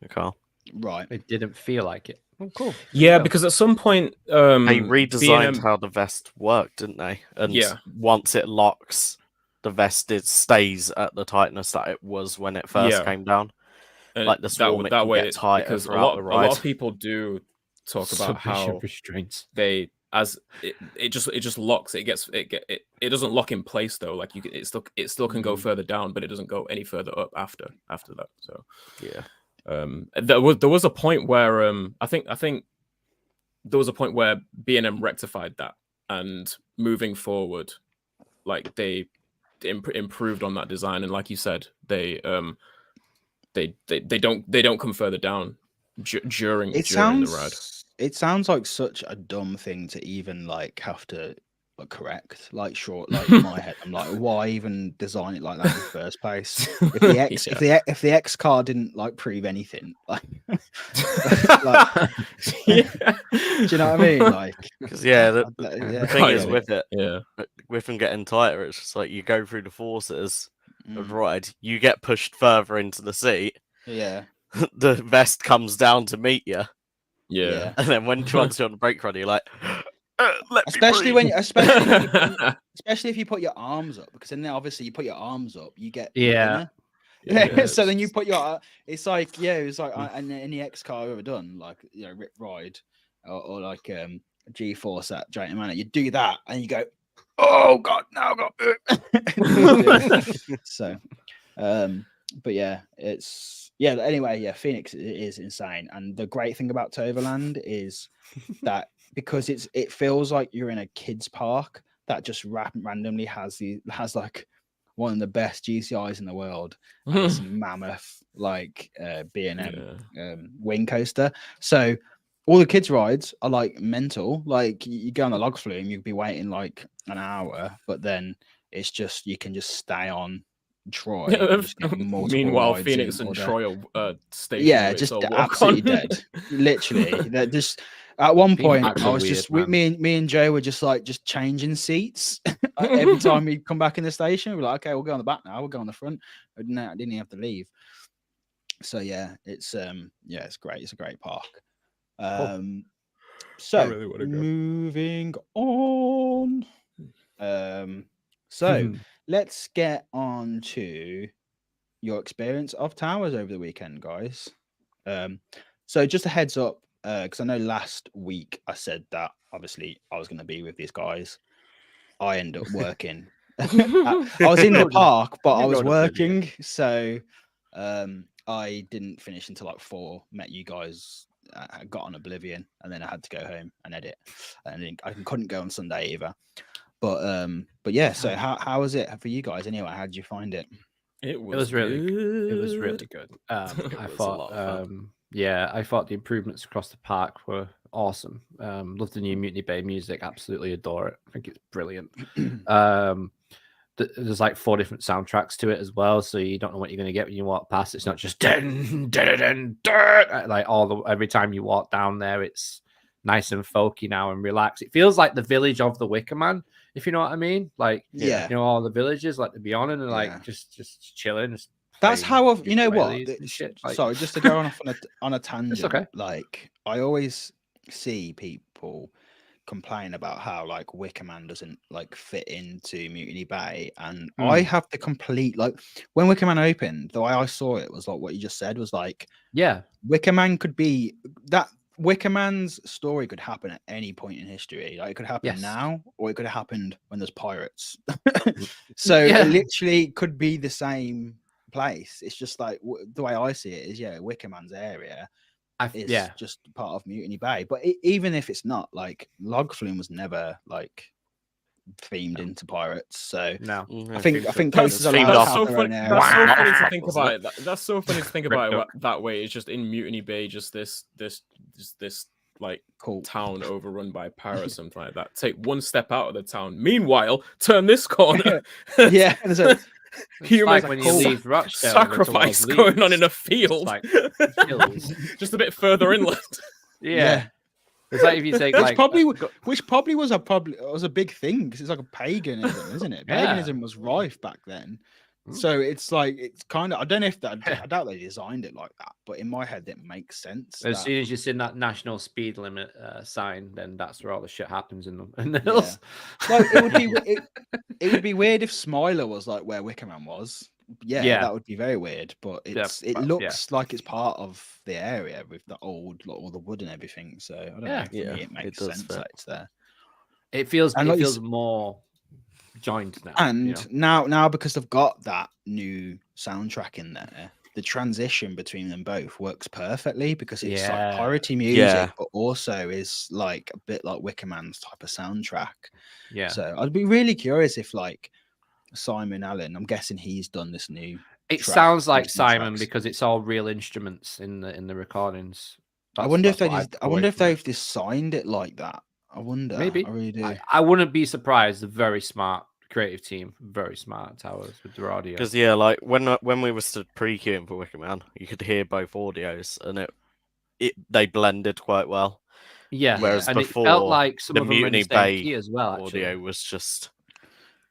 Carl. right, It didn't feel like it. Oh, cool. Yeah, because at some point, They B&M redesigned how the vest worked, didn't they? And Yeah. once it locks, the vest stays at the tightness that it was when it first came down. And Like the swarm, it can get tighter because throughout the ride. a lot of people do talk about how restraints they it just locks. It doesn't lock in place though. Like it still can go further down, but it doesn't go any further up after that. So yeah. There was a point where I think there was a point where B&M rectified that, and moving forward, like they improved on that design, and like you said, they don't come further down during the ride. It sounds like such a dumb thing to even like have to like correct. Like short, like in my head, I'm like, why even design it like that in the first place? If the X, if the X car didn't like prove anything, like, like do you know what I mean? Like, because the thing is with it, yeah, with them getting tighter, it's just like you go through the forces of the ride, you get pushed further into the seat. Yeah, the vest comes down to meet you. Yeah, and then once you're on the brake run, you're like, especially if you put your arms up, because then obviously you put your arms up, you get so then you put your it's like and any X car I've ever done, like Rip Ride or like G-Force at Giant Manor, you do that and you go, oh god, now I got so but yeah, anyway, Phoenix is insane, and the great thing about Toverland is that because it feels like you're in a kids park that just randomly has like one of the best GCIs in the world, and it's mammoth like B&M wing coaster. So all the kids rides are like mental. Like you go on the log flume, you'd be waiting like an hour, but then it's just you can just stay on Troy. Meanwhile, Phoenix and Troy are stationary. Just absolutely dead. Literally, they're just. At one point, I was just me and Joe were just changing seats every time we'd come back in the station. We're like, okay, we'll go on the back now. We'll go on the front. I didn't even have to leave. So yeah, it's great. It's a great park. So moving on. So let's get on to your experience of Towers over the weekend, guys. So just a heads up, because I know last week I said that obviously I was going to be with these guys. I ended up working. I was in the park, but I was working, so I didn't finish until like 4. Met you guys. I got on Oblivion, and then I had to go home and edit, and I couldn't go on Sunday either. But yeah. So how was it for you guys anyway? How did you find it? It was really good. I thought I thought the improvements across the park were awesome. Love the new Mutiny Bay music. Absolutely adore it. I think it's brilliant. there's like 4 different soundtracks to it as well, so you don't know what you're going to get when you walk past. It's not just dun, dun, dun, dun, like every time you walk down there, it's nice and folky now and relaxed. It feels like the village of the Wicker Man, if you know what I mean. Like, Yeah. you know, all the villages like to be on and like Yeah. just chilling. Just That's playing how I've, you know what? ukuleles and shit. Like, Sorry, just to go off on a tangent. okay. Like, I always see people complain about how like Wicker Man doesn't like fit into Mutiny Bay, and I have the complete like when Wicker Man opened, the way I saw it was like what you just said was like, yeah, Wicker Man could be that. Wicker Man's story could happen at any point in history. Like it could happen Yes. now, or it could have happened when there's pirates. So Yeah. it literally could be the same place. It's just like the way I see it is, Wicker Man's area is just part of Mutiny Bay. But even if it's not, like Log Flume was never like themed into pirates. So no, I think That's coasters are themed allowed off. to have their own area. That's so funny to Wow. think about it. That's so funny to think about it Duck. that way. It's just in Mutiny Bay, just this like Cool. town overrun by pirates, something like that. Take one step out of the town. Meanwhile, turn this corner. Yeah, there's a Humans like when you cool. leave Rochdale, and go sacrifice towards going on Leeds, in a field, like hills. just a bit further inland. Yeah. It's like if you take which like probably was a big thing because it's like a paganism, isn't it? Yeah. Paganism was rife back then. So it's like it's kind of I don't know if that I doubt they designed it like that, but in my head it makes sense. as that- soon as you see that national speed limit sign, then that's where all the shit happens in the hills. Like it would be it would be weird if Smiler was like where Wicker Man was. Yeah, that would be very weird. But it looks like it's part of the area with the old like, all the wood and everything. So I don't know. For me, it makes does sense fit. that it's there. It feels And like you more joined now. And you know? now because they've got that new soundtrack in there, the transition between them both works perfectly because it's like piratey music, but also is like a bit like Wicker Man's type of soundtrack. Yeah. So I'd be really curious if like Simon Allen, I'm guessing he's done this new. It track, sounds like these new Simon tracks. because it's all real instruments in the recordings. I wonder if That's I wonder if they've designed it like that. I wonder. Maybe. I really do. I wouldn't be surprised. A very smart creative team, very smart Towers with their audio. Because like when we were stood pre-queuing for Wicker Man, you could hear both audios, and they blended quite well. Yeah, Whereas and before, it felt like some the of them were in the Mutiny same Bay key as well. Actually. audio was just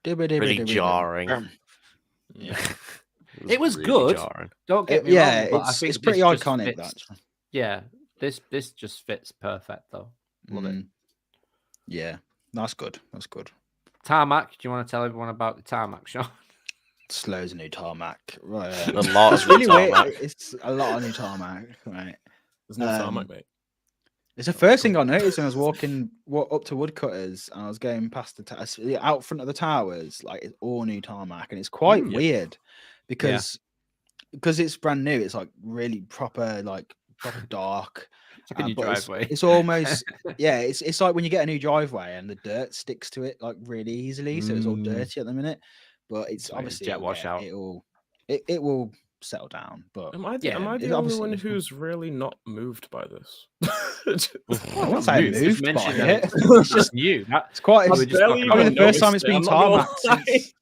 really jarring. Yeah. It was really good. jarring. Don't get me wrong, but I think it's pretty this just iconic. fits- That. Yeah, this just fits perfect though. Love it. Yeah, that's good. That's good. Tarmac. Do you want to tell everyone about the Tarmac, Sean? Slows a new tarmac. Right. A lot It's of new really weird. tarmac. It's a lot of new tarmac. Right. There's no tarmac, mate. It's the first thing I noticed when I was walking up to Woodcutters and I was going past the out front of the towers. Like it's all new tarmac, and it's quite weird because it's brand new. It's like really proper dark. It's like a new But driveway. It's almost It's like when you get a new driveway and the dirt sticks to it like really easily, so it's all dirty at the minute. But it's Like obviously jet wash out. It will settle down. But Am I yeah, the it's only one obviously- who's really not moved by this? I won't say It's moved by mentioned it. that It's just new. It's quite. I It's would just barely talk probably about the first it. time it's been tarmac since.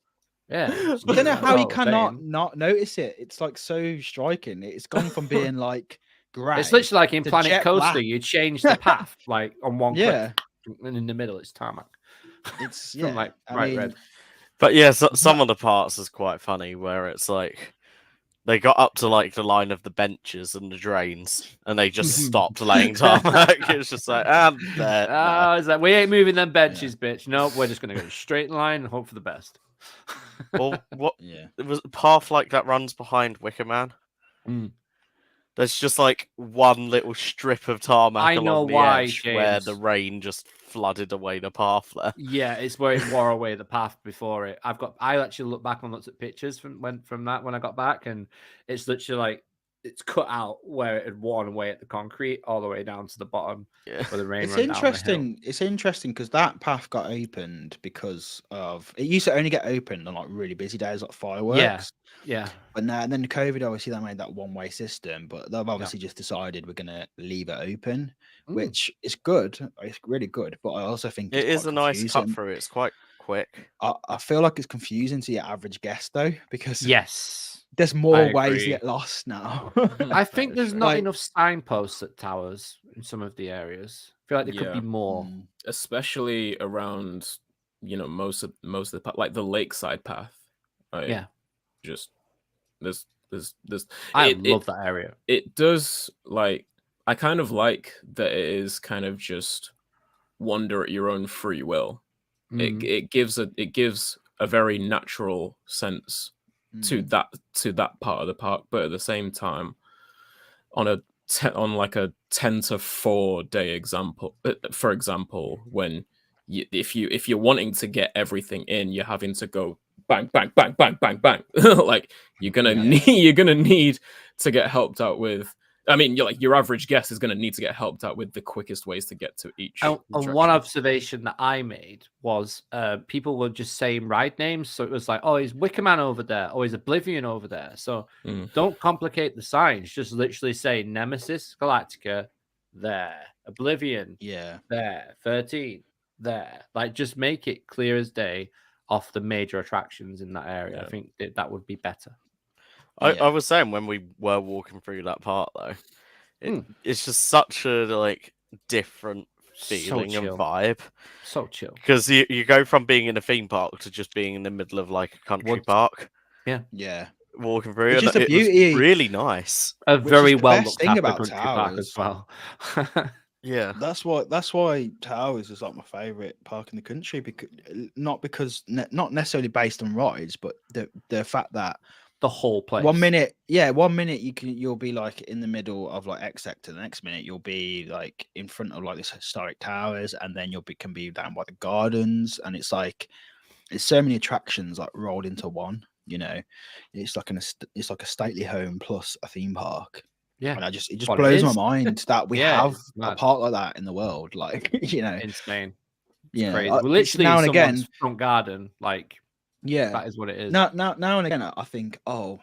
Yeah. I don't know how you Well, cannot saying. not notice it. It's like so striking. It's gone from being like grey. It's literally like in the Planet jet Coaster, black. you change the path like on one Yeah. click, and in the middle it's tarmac. It's From, like, bright red. But yeah, some of the parts is quite funny where it's like they got up to like the line of the benches and the drains, and they just stopped laying tarmac. It's just like, no. It's like we ain't moving them benches, bitch. No, we're just gonna go straight in line and hope for the best. Well, what Yeah. it was a path like that runs behind Wicker Man. Mm. There's just like one little strip of tarmac I along know the why, edge where James. the rain just flooded away the path there. Yeah, it's where it wore away the path before it. I actually looked back and looked at pictures from that when I got back, and it's literally like it's cut out where it had worn away at the concrete all the way down to the bottom Yeah. where the rain It's ran down the hill. interesting. It's interesting because that path got opened because of it used to only get opened on like really busy days, like fireworks. Yeah. But now, and then COVID, obviously, they made that one-way system. But they've obviously just decided we're gonna leave it open, Mm. which is good. It's really good. But I also think It it's is a quite nice cut confusing. through. It's quite quick. I feel like it's confusing to your average guest though, because Yes. there's more I ways to agree. get lost now. I That think is there's true. not Like- enough signposts at towers in some of the areas. I feel like there could be Yeah. more. Mm, Especially around, most of the like the lakeside path. Right? Yeah. Just there's I it- love that area. it does, like, I kind of like that it is kind of just wander at your own free will. Mm. It gives a very natural sense to mm. that part of the park, but at the same time, on like a 10 to 4 day example, for example, when if you're wanting to get everything in, you're having to go bang bang bang bang bang bang. Like you're gonna need to get helped out with. I mean, your average guest is gonna need to get helped out with the quickest ways to get to each. And one attraction. observation that I made was people were just saying ride names. So it was like, oh, he's Wickerman over there. Oh, he's Oblivion over there. So don't complicate the signs. Just literally say Nemesis Galactica there. Oblivion Yeah. there. 13 there. Like, just make it clear as day off the major attractions in that area. Yeah. I think that would be better. I was saying when we were walking through that part though, it's just such a different feeling and chill. vibe. So chill. Because you go from being in a theme park to just being in the middle of like a country Woods. park, Yeah. walking through. Which and is the it was beauty- really nice. A Which is very the well best looked thing after about country park as well. Yeah, That's why Towers is like my favorite park in the country, because not necessarily based on rides, but the fact that The whole place. 1 minute you'll be like in the middle of like X sector, the next minute you'll be like in front of like this historic towers, and then can be down by the gardens, and it's like it's so many attractions like rolled into one. It's like it's like a stately home plus a theme park. Yeah. And it just What it blows my is. mind that we Yeah, have it's a mad. park like that in the world. Like, Insane. yeah, Crazy. like, We're literally now and someone's again, front garden. Like, yeah. that is what it is. Now and again, I think, I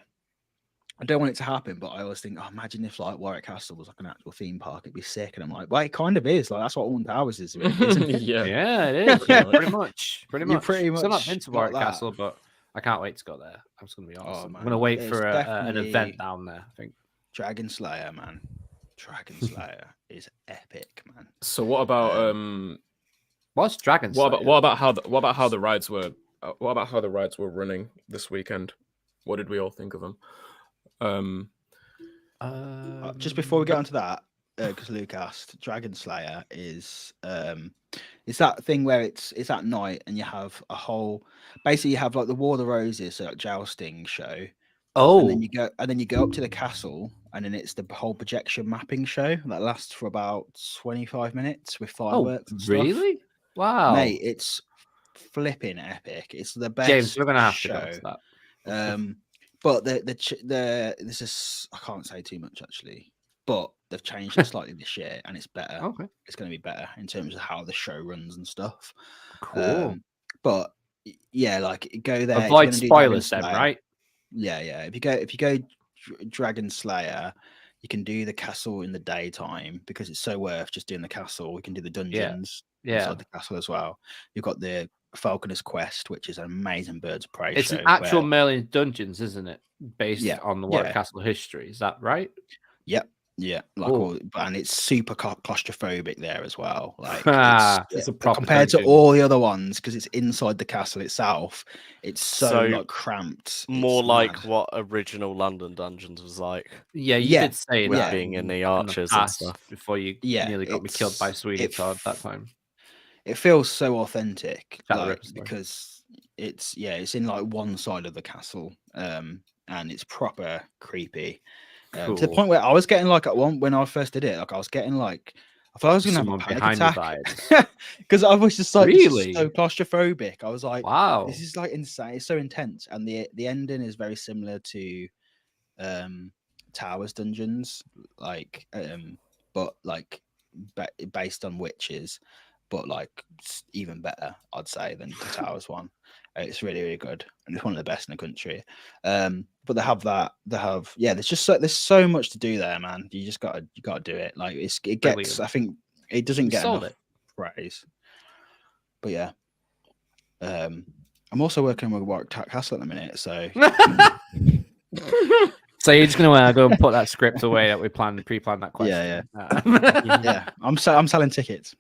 don't want it to happen, but I always think, imagine if like Warwick Castle was like an actual theme park, it'd be sick. And I'm like, well, it kind of is. Like, that's what Alton Towers is, isn't it? Yeah. Yeah, it is. Pretty much. Pretty You much. pretty Still not much been to got Warwick that. Castle, but I can't wait to go there. It's going to be awesome. I'm man, going to wait it's for an definitely- event down there, I think. Dragon Slayer, man. Dragon Slayer is epic, man. So what about What's Dragon what Slayer? about how the rides were running this weekend? What did we all think of them? Just before we get onto that, because Luke asked, Dragon Slayer is it's that thing where it's at night and you have basically you have like the War of the Roses, so like jousting show. Oh, And then you go up to the castle, and then it's the whole projection mapping show that lasts for about 25 minutes with fireworks and stuff. really? Wow. Mate, it's flipping epic. It's the best. James, we're going to have to show. go to that. But this is, I can't say too much actually, but they've changed it slightly this year, and it's better. Okay. It's going to be better in terms of how the show runs and stuff. Cool. But yeah, like go there. if you're Avoid gonna do spoilers then, Dragon Slayer- right? Yeah. If you go Dragon Slayer, you can do the castle in the daytime because it's so worth just doing the castle. We can do the dungeons Yeah. inside the castle as well. You've got the Falconer's Quest, which is an amazing Birds of Prey It's show. an actual where- Merlin Dungeons, isn't it? Based Yeah, on the Warwick yeah. Castle history. Is that right? yeah, like Cool. and it's super claustrophobic there as well. Like It's a proper compared to dungeon. all the other ones, because it's inside the castle itself. It's so So, like cramped. more It's like mad. what original London Dungeons was like, Yeah, you Yeah, did say with that being in the in archers and past stuff. before you Yeah, nearly got me killed by it's- Sweeney it Todd that time. It feels so authentic, That like, rips, though. because it's in like one side of the castle, and it's proper creepy. To the Cool. point where I was getting like when I first did it, like I was getting like I thought I was gonna Someone have a behind panic you attack because I was just like this is Really? so claustrophobic. I was like, Wow. this is like insane. It's so intense, and the ending is very similar to Towers Dungeons, like but like based on witches, but like even better, I'd say, than the Towers one. It's really, really good, and it's one of the best in the country. But they have there's so much to do there, man. You gotta do it. Like it gets. Brilliant. I think it doesn't You get sold enough it. praise. But yeah, I'm also working with Warwick Castle at the minute, so So you're just gonna go and put that script away that we pre-planned that Yeah, question. yeah, I'm selling tickets.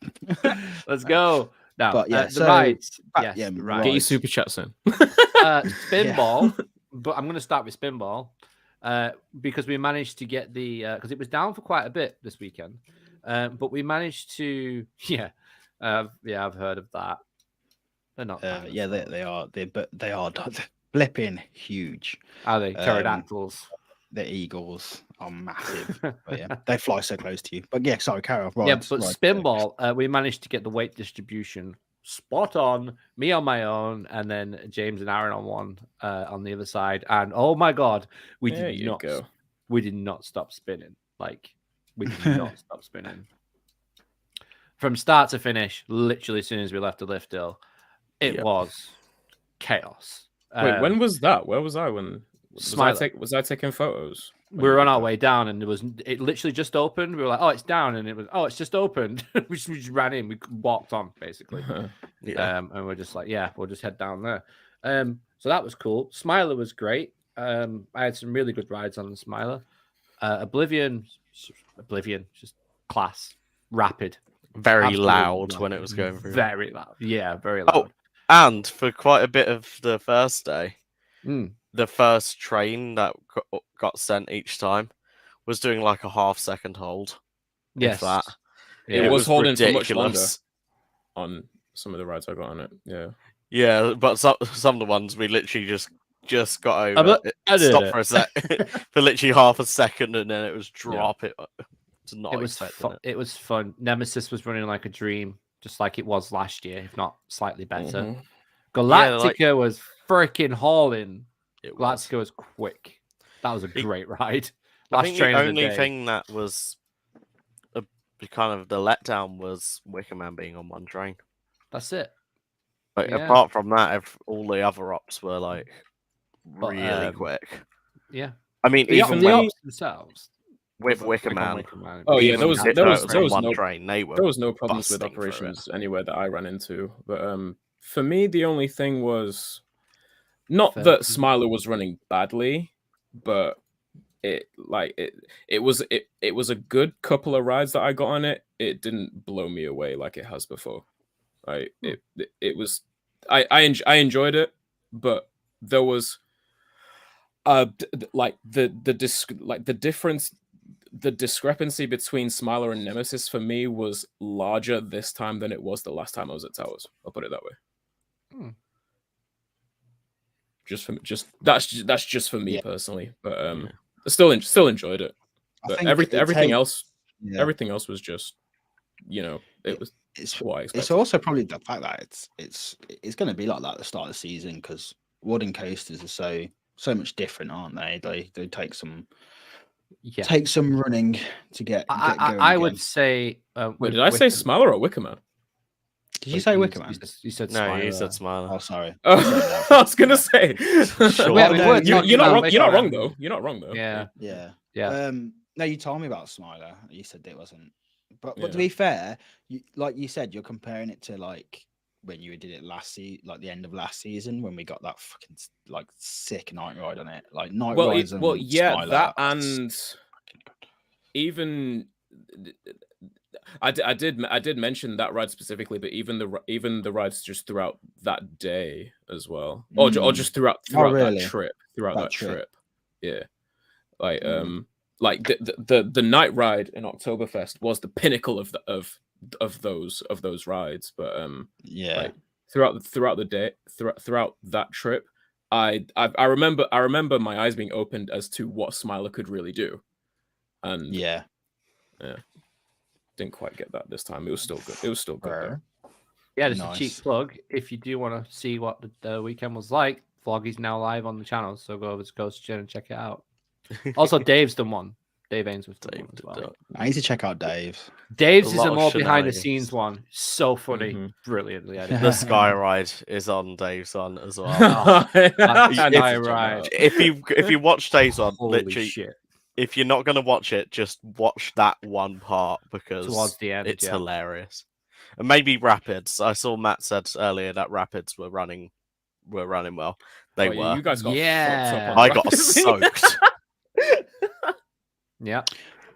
Let's go. Now, But yeah, the so rides. back- Yes, yeah, the right. Get your rides. super chats in. Spinball, but I'm going to start with Spinball because we managed to get the because it was down for quite a bit this weekend, but we managed to I've heard of that. They're not Yeah, they are flipping huge. are they pterodactyls? The eagles are massive. But yeah, they fly so close to you. But yeah, sorry, carry on. Yeah, but Spinball, we managed to get the weight distribution spot on. Me on my own, and then James and Aaron on one on the other side. And oh my god, we There did you not. go. We did not stop spinning. Like we did not stop spinning from start to finish. Literally, as soon as we left the lift hill, it Yep. was chaos. Wait, when was that? Where was I when? Was I taking photos? We were on our way down, and it literally just opened. We were like, "Oh, it's down," and it's just opened. we just ran in. We walked on basically, and we're just like, "Yeah, we'll just head down there." So that was cool. Smiler was great. I had some really good rides on the Smiler. Oblivion, just class, rapid, Very Absolutely loud loud. when it was going through. very loud. Yeah, very loud. Oh, and for quite a bit of the first day, Mm. the first train that got sent each time was doing like a half-second hold. Yes, If that. Yeah. It was holding for much longer ridiculous. on some of the rides I got on it. Yeah. Yeah, but some of the ones we literally just got over. but I did Stop it. for a sec for literally half a second, and then it was drop it. To not It was expecting it was fun. Nemesis was running like a dream, just like it was last year, if not slightly better. Mhm. Galactica was freaking hauling. It was. Galactica was quick. That was a great ride. I Last think train the of the only day. thing that was kind of the letdown was Wicker Man being on one train. That's it. But Yeah. apart from that, all the other ops were like But, really quick. Yeah. I mean, The even the ops themselves. with But Wicker click on Man, Wicker Man. Oh, yeah, even there was if there it was on there was one no train. They were there was no problems with busting through it. operations anywhere that I ran into. But for me, the only thing was not Fair. that Smiler was running badly, but it was a good couple of rides that I got on it. It didn't blow me away like it has before. Right? It was I enjoyed it, but there was the discrepancy between Smiler and Nemesis for me was larger this time than it was the last time I was at Towers. I'll put it that way. Hmm. That's just for me Yeah. personally, but I still enjoyed it. I But think everything else yeah, everything else was just it was it's what I it's expected. also probably the fact that it's going to be like that at the start of the season because wooden coasters are so much different, aren't they? They take some running to get going. I would again. say. Wait, did I say Smiler or Wicker Man? Did you say Wicker Man? You said No, you Smiler. said Smiler. Oh, sorry. Oh, I was gonna say. Sure. Yeah, we No, were you're talking You're not about wrong. Wicker You're not Man. wrong though. You're not wrong though. Yeah, Yeah. No, you told me about Smiler. You said it wasn't. But Yeah. to be fair, like you said, you're comparing it to like when you did it last season, like the end of last season when we got that fucking like sick night ride on it. Like night rides and yeah, Smiler, that that's and fucking good. even I did mention that ride specifically, but even the rides just throughout that day as well, or just throughout really? that trip, That trip. yeah, like like the night ride in Oktoberfest was the pinnacle of those rides, but Yeah. like, throughout the day, throughout that trip, I remember my eyes being opened as to what Smiler could really do, and Yeah. didn't quite get that this time. It was still good. It was still good. Fair. Yeah, just a Nice. cheap plug. If you do want to see what the weekend was like, vlog is now live on the channel, so go over to Ghost Gen and check it out. Also, Dave's done one. Dave Ainsworth's done one as well. I need to check out Dave. Dave's A is lot a of more behind the shenanigans. scenes one. So funny, Mhm. brilliantly edited. The Sky Ride is on Dave's one as well. Sky Ride. if you watch Dave's one, Holy literally, shit! if you're not gonna watch it, just watch that one part because Towards the end, it's yeah. hilarious. and maybe Rapids. I saw Matt said earlier that Rapids were running well. They Oh, yeah, were. you guys got fucked up Yeah. on I got Rapids. soaked. Yeah.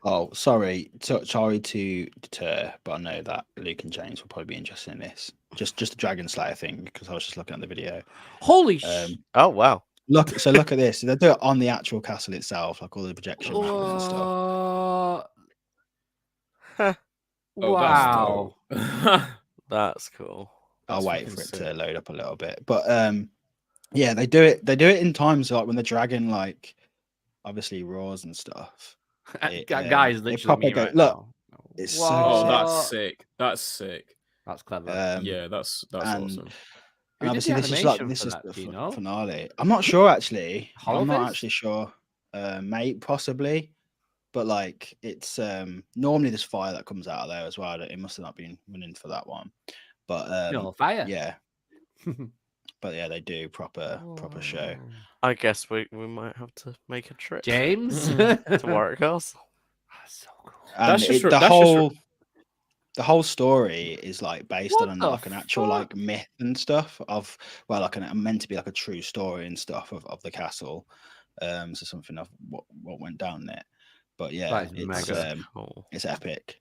Oh, sorry. Sorry to deter, but I know that Luke and James will probably be interested in this. Just the Dragon Slayer thing, because I was just looking at the video. Holy Oh wow. Look at this. They do it on the actual castle itself, like all the projection mapping and stuff. Oh, Wow. that's dope. That's cool. I'll That's wait fucking for it sick. to load up a little bit. But yeah, they do it in times like when the dragon like obviously roars and stuff. Guys, they literally proper me go, right look, now. it's Whoa. so Oh, sick. that's sick. That's sick. That's clever. Yeah, that's and- awesome. Who And did the obviously animation this for is that, the do you know? finale. I'm not sure actually. I'm not Holoviz? actually sure. Mate, possibly. But like it's normally there's fire that comes out of there as well. It must have not been running for that one. But No, fire. yeah. But yeah, they do proper show. I guess we might have to make a trip James? to Warwick Castle. That's so cool. And That's just the whole story is like based What on the like an actual fuck? like myth and stuff of like meant to be like a true story and stuff of the castle. So something of what went down there. But yeah, That is it's mega. Cool. it's epic.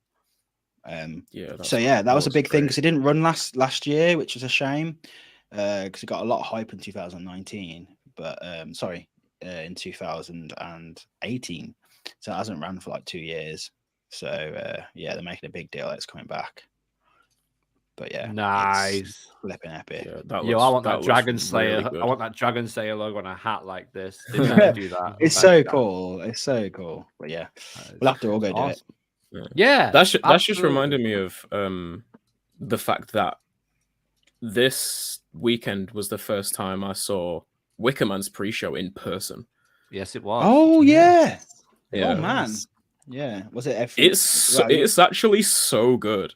Yeah. So yeah, that was a big thing great. because it didn't run last year, which was a shame. Because it got a lot of hype in 2019, but in 2018. So it hasn't ran for like 2 years. So yeah, they're making a big deal that it's coming back. But yeah, it's Nice. flipping epic. Yeah, that Yo, looks, I want that looks Dragon really Slayer. good. I want that Dragon Slayer logo on a hat like this. They need to do that. It's so cool. It's so cool. But yeah, we'll have to all go do it. Yeah, That's just absolutely. reminded me of the fact that this weekend was the first time I saw Wickerman's pre-show in person. Yes, it was. Oh yeah. Yeah. Oh man. Yeah. Was it? It's actually so good.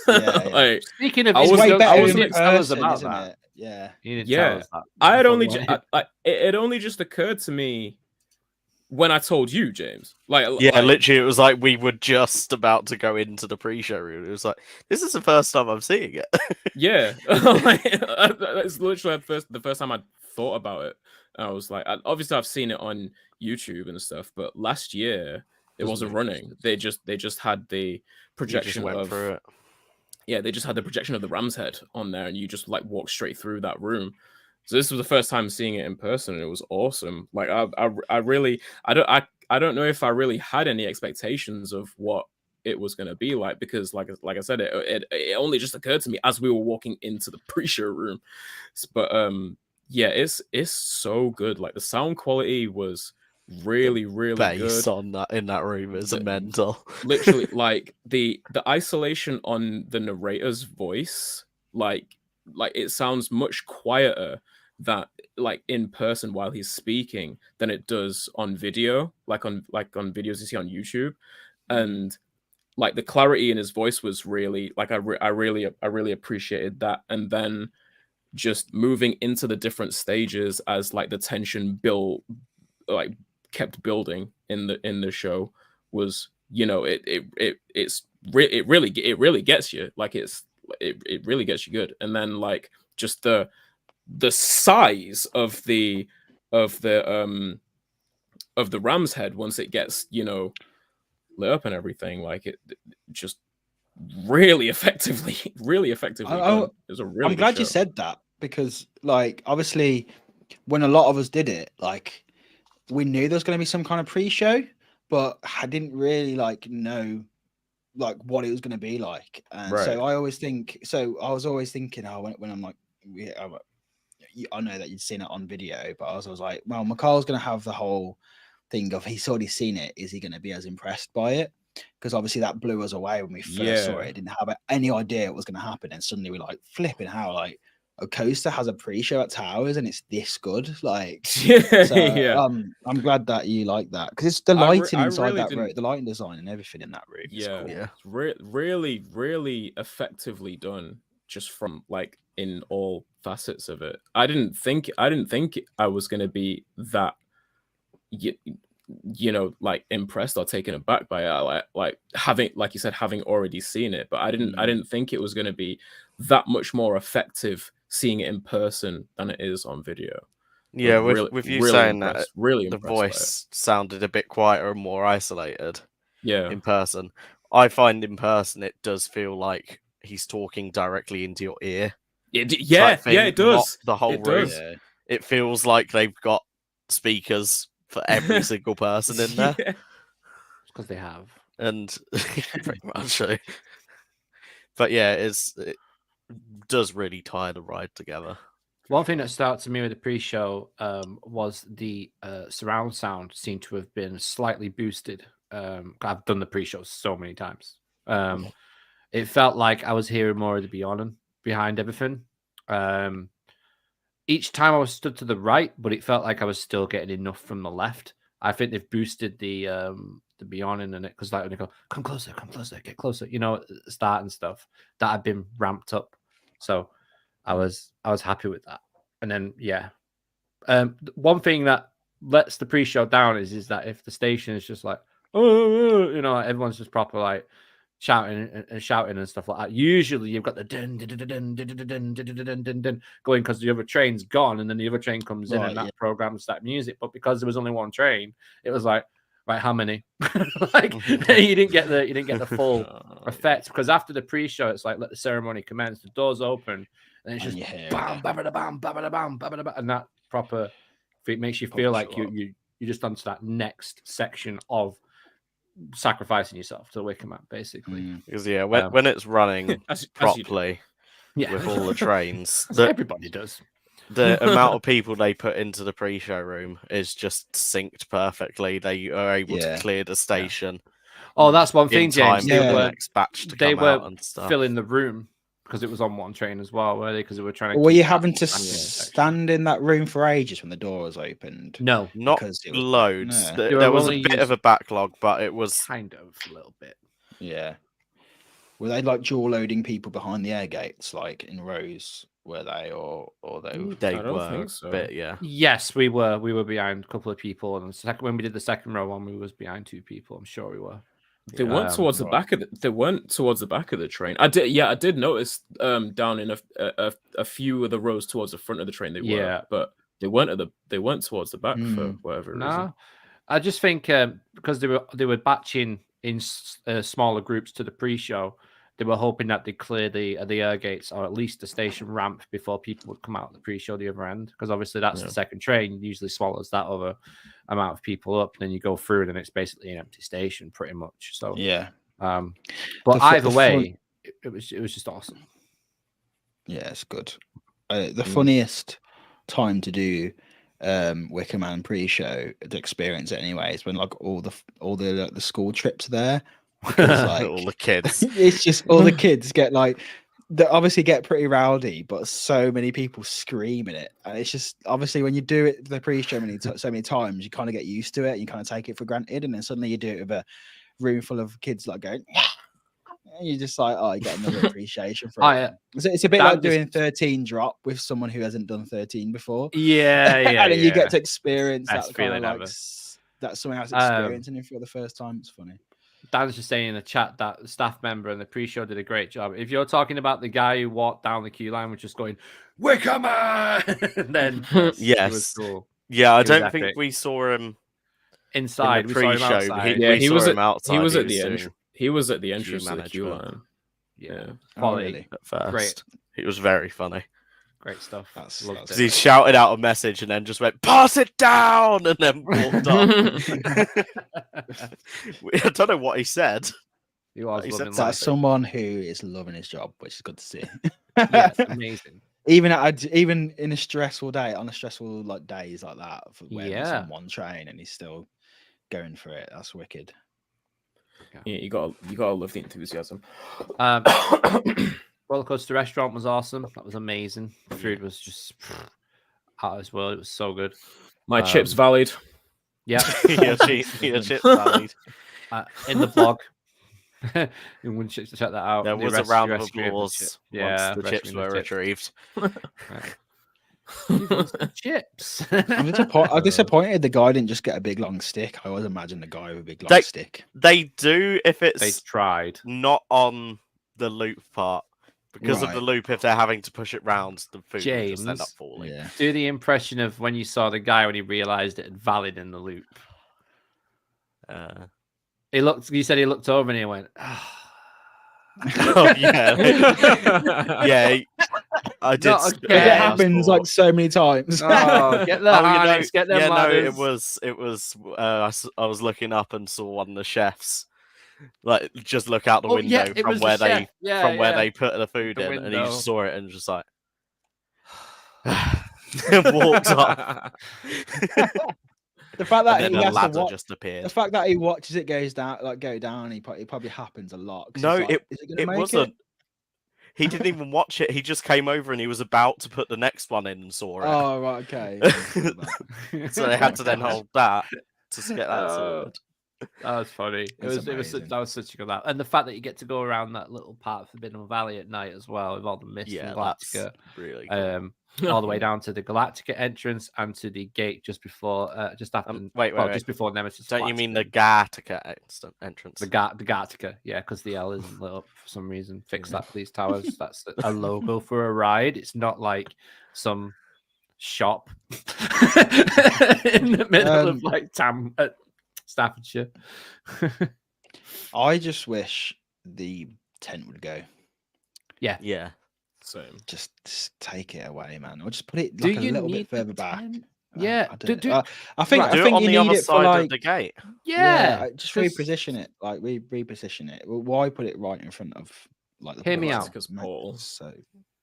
Yeah. Like, Speaking of, I It's was- way I better wasn't in tell us person, about isn't that. it? Yeah. You need to Yeah. tell us that. I had only Before it only just occurred to me when I told you, James. Yeah, literally, it was like we were just about to go into the pre-show room. It was like, this is the first time I'm seeing it. Yeah, that's literally the first time I thought about it. And I was like, obviously I've seen it on YouTube and stuff, but last year it Doesn't wasn't make running. They just had the You just projection went of through it. yeah, they just had the projection of the Ram's head on there, and you just like walk straight through that room. So this was the first time seeing it in person, and it was awesome. Like I really I don't know if I really had any expectations of what it was going to be like, because like I said, it only just occurred to me as we were walking into the pre-show room. But yeah, it's so good. Like the sound quality was really Bass good. on that in that room is mental. Literally, like the isolation on the narrator's voice, like it sounds much quieter that like in person while he's speaking than it does on video, like on videos you see on YouTube. And like the clarity in his voice was really like I really appreciated that. And then just moving into the different stages as like the tension kept building in the show was, you know, it really gets you. Like it really gets you good. And then like just the size of the Ram's head once it gets, you know, lit up and everything, like it just really effectively done. It was a really I'm glad good you show. said that, because like obviously when a lot of us did it, like we knew there was going to be some kind of pre-show, but I didn't really like know like what it was going to be like. And Right. so I was always thinking, oh, when I'm like, I know that you'd seen it on video, but I was like, well, McCall's going to have the whole thing of he's already seen it. Is he going to be as impressed by it? Because obviously that blew us away when we first saw it. Didn't have any idea it was going to happen, and suddenly we're like flipping how like a coaster has a pre-show at Towers and it's this good. Like, so, Yeah. I'm glad that you like that, because it's the lighting I inside really that room, didn't- the lighting design and everything in that room. Is Yeah, cool. Yeah. really effectively done, just from like in all facets of it. I didn't think I was going to be that like impressed or taken aback by it. Like having, like you said, having already seen it, but I didn't think it was going to be that much more effective seeing it in person than it is on video. Yeah, Really- with you really saying impressed, that, really the impressed by it. voice sounded a bit quieter and more isolated Yeah, in person. I find in person it does feel like he's talking directly into your ear. yeah, thing, it does. not the whole It room. does. Yeah. It feels like they've got speakers for every single person in there, Yeah. Because they have. and pretty much. But yeah, it does really tie the ride together. One thing that stood out to me with the pre-show was the surround sound seemed to have been slightly boosted. I've done the pre-show so many times. It felt like I was hearing more of the Beyond behind everything. Each time I was stood to the right, but it felt like I was still getting enough from the left. I think they've boosted the Beyond in it, because like when they go, come closer, get closer, start and stuff, that had been ramped up. So I was happy with that. And then one thing that lets the pre-show down is that if the station is just like, everyone's just proper like shouting and stuff like that. Usually you've got the dun dun dun dun dun dun dun dun dun going because the other train's gone, and then the other train comes in and that programs that music. But because there was only one train, it was like, right, how many? Like you didn't get the full effect, because after the pre-show, it's like let the ceremony commence, the doors open, and it's just bam, bam, bam, bam, bam, bam, and that proper it makes you feel like you just onto that next section of sacrificing yourself to the Wicker Man, basically. Because when it's running properly with all the trains, everybody does. The amount of people they put into the pre-show room is just synced perfectly. They are able to clear the station. Oh, that's one thing, James. They were next batch to come out and stuff. Filling the room because it was on one train as well, were they? Because they were trying to. Were you having to stand in that room for ages when the door was opened? No, not loads. There was a bit of a backlog, but it was kind of a little bit. Yeah. Were they like dual loading people behind the air gates, like in rows? Were they, or they? They were, so. But yeah. Yes, we were. We were behind a couple of people, and when we did the second row one, we was behind 2 people. I'm sure we were. They weren't towards the back of they weren't towards the back of the train. I did notice down in a few of the rows towards the front of the train they were, but they weren't towards the back for whatever reason. I just think because they were batching in smaller groups to the pre-show, they were hoping that they'd clear the air gates or at least the station ramp before people would come out of the pre-show the other end, because obviously that's the second train usually swallows that other amount of people up, and then you go through and then it's basically an empty station pretty much. So but either way, it was just awesome. Yeah, it's good. The funniest time to do Wicker Man pre-show to experience it anyway is when like all the school trips are there. Because, like, all the kids, it's just all the kids get like they obviously get pretty rowdy, but so many people screaming it, and it's just obviously when you do it the pre-show so many times, you kind of get used to it, you kind of take it for granted, and then suddenly you do it with a room full of kids like going, and you're just like, oh, you get another appreciation for it. It's a bit like doing 13 drop with someone who hasn't done 13 before. And then you get to experience that feeling kind of like that's someone else experiencing it for the first time. It's funny. Dan's just saying in the chat that the staff member and the pre-show did a great job. If you're talking about the guy who walked down the queue line, was just going, Wicker Man, then yes, it was cool. Yeah, I don't think we saw him inside. In the pre-show. He was him outside. He was at the entrance. He was at the entrance to the queue line. Yeah, really? At first. Great. It was very funny. Great stuff. Because he shouted out a message and then just went, pass it down, and then walked on. I don't know what he said. That's someone who is loving his job, which is good to see. Yes, amazing. Even in a stressful day, on a stressful like days like that, when he's on one train and he's still going for it, that's wicked. Yeah, you gotta love the enthusiasm. Roller Coaster Restaurant was awesome. That was amazing. The food was just out of this world. It was so good. My chips valid. Yeah, your chips valid. In the blog. You wouldn't check that out. There was a round of applause. Yeah, the chips were retrieved. Give us some chips. I'm disappointed the guy didn't just get a big long stick. I always imagine the guy with a big long They- stick. They do if They it's tried. not on the loop part. Because of the Right. loop, if they're having to push it round, the food will just end up James. falling. Yeah. Do the impression of when you saw the guy when he realized it had valid in the loop. He looked. You said he looked over and he went. Oh, yeah. Yeah, I did. Not It okay. happens like so many times. Oh, get the harness, get them yeah, ladders. no, it was. I was looking up and saw one of the chefs, like just look out the Oh, window yeah, it from was the where chef. Yeah, where yeah. they put the food The in, and he window. just saw it and just like walked up, The fact and that then he a has to ladder watch, just the appeared. fact that he watches it go down, it probably happens a lot. 'cause No, he's like, is it gonna make wasn't. He didn't even watch it. He just came over and he was about to put the next one in and saw it. Oh, right, okay. So they had to then hold that to get that Oh, sorted. That was funny. That's That amazing. was such a good laugh. And the fact that you get to go around that little part of Forbidden Valley at night as well with all the mist Yeah, and that's Galactica. really cool. All the way down to the Galactica entrance and to the gate just before just after wait, just before Nemesis. Don't you mean the Galactica. Gattaca entrance? The Galactica, yeah, because the L isn't lit up for some reason. Fix that, please, towers. That's a logo for a ride. It's not like some shop in the middle of like Staffordshire. I just wish the tent would go. Yeah. Same. Just take it away, man, or just put it Do like a you little need bit further the back. tent? I Yeah, don't do- know. I think right, I Do think it on you the need other it for side like of the gate. Yeah, just 'cause- reposition it, like reposition it. Well, why put it right in front of like the Hear me portals? out. Because Mate, Paul. So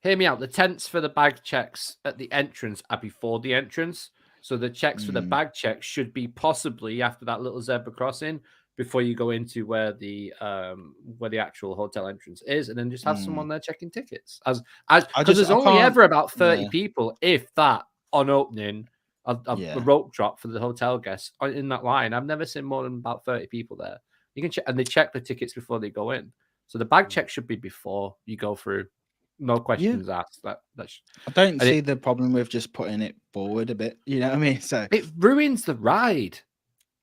Hear me out. The tents for the bag checks at the entrance are before the entrance. So the checks for the bag checks should be possibly after that little zebra crossing before you go into where the actual hotel entrance is, and then just have someone there checking tickets. Because there's only ever about 30 people, if that, on opening a rope drop for the hotel guests in that line. I've never seen more than about 30 people there. You can check, and they check the tickets before they go in. So the bag check should be before you go through. No questions asked. That's I don't see the problem with just putting it forward a bit. You know what I mean? So it ruins the ride.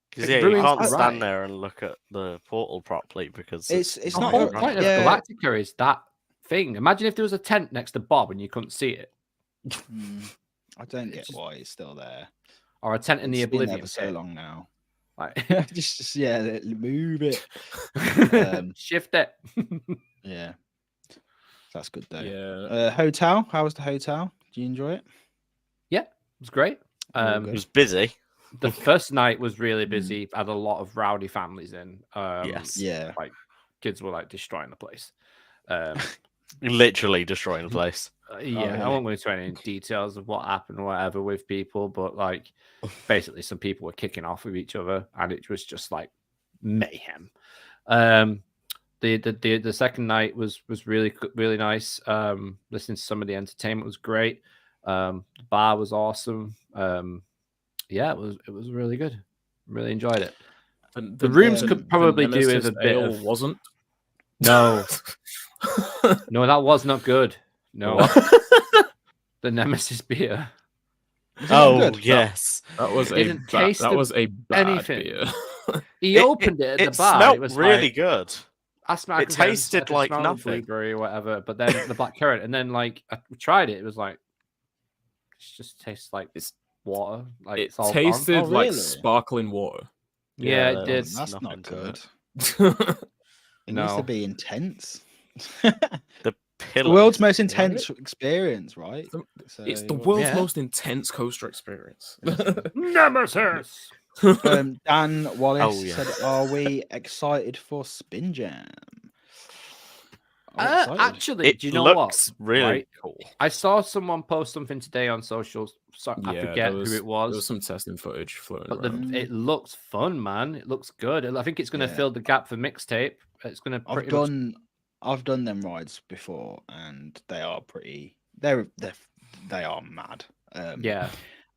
Because It you ruins can't the stand ride. there and look at the portal properly because it's The not whole a- point of yeah. Galactica is that thing. Imagine if there was a tent next to Bob and you couldn't see it, I don't get just- why it's still there. or a tent in the It's been there Oblivion for so pit. long now. Like, just move it. shift it. Yeah, that's good though. Yeah. Hotel. How was the hotel? Do you enjoy it? It was great. it was busy. The first night was really busy. Had a lot of rowdy families in. Yes. Yeah. Like kids were like destroying the place. Literally destroying the place. Yeah, really? I won't go into any details of what happened or whatever with people, but like basically some people were kicking off with each other and it was just like mayhem. The second night was really nice. Listening to some of the entertainment was great. The bar was awesome. Yeah, it was really good. Really enjoyed it. And The rooms the- could the probably do with Nemesis a bit ale of wasn't. no, no, that was not good. No, the Nemesis beer. Was it not Oh good? yes, That was Didn't a taste that of was a bad anything. beer. He opened it at the bar. smelled It was really like, good. I smelled it tasted like nothing. blueberry or whatever. But then the black currant, and then like I tried it. It was like it just tastes like It's- water. Like It it's all tasted Oh, like really? sparkling water. Yeah, Yeah, it did. That's nothing not to good. it. It needs No. to be intense. The The pillow. world's most intense experience, right? So, It's the world's Yeah. most intense coaster experience. Nemesis. Dan Wallace Oh, yeah. said, "Are we excited for Spin Jam?" I'm excited. Actually, It do you know what? looks really Right? cool. I saw someone post something today on socials. So I Yeah, forget there who it There was. was some testing footage floating But around. it looks fun, man. It looks good. I think it's going to Yeah. fill the gap for mixtape. It's going to pretty much. I've done them rides before, and they are pretty. They are mad. Yeah.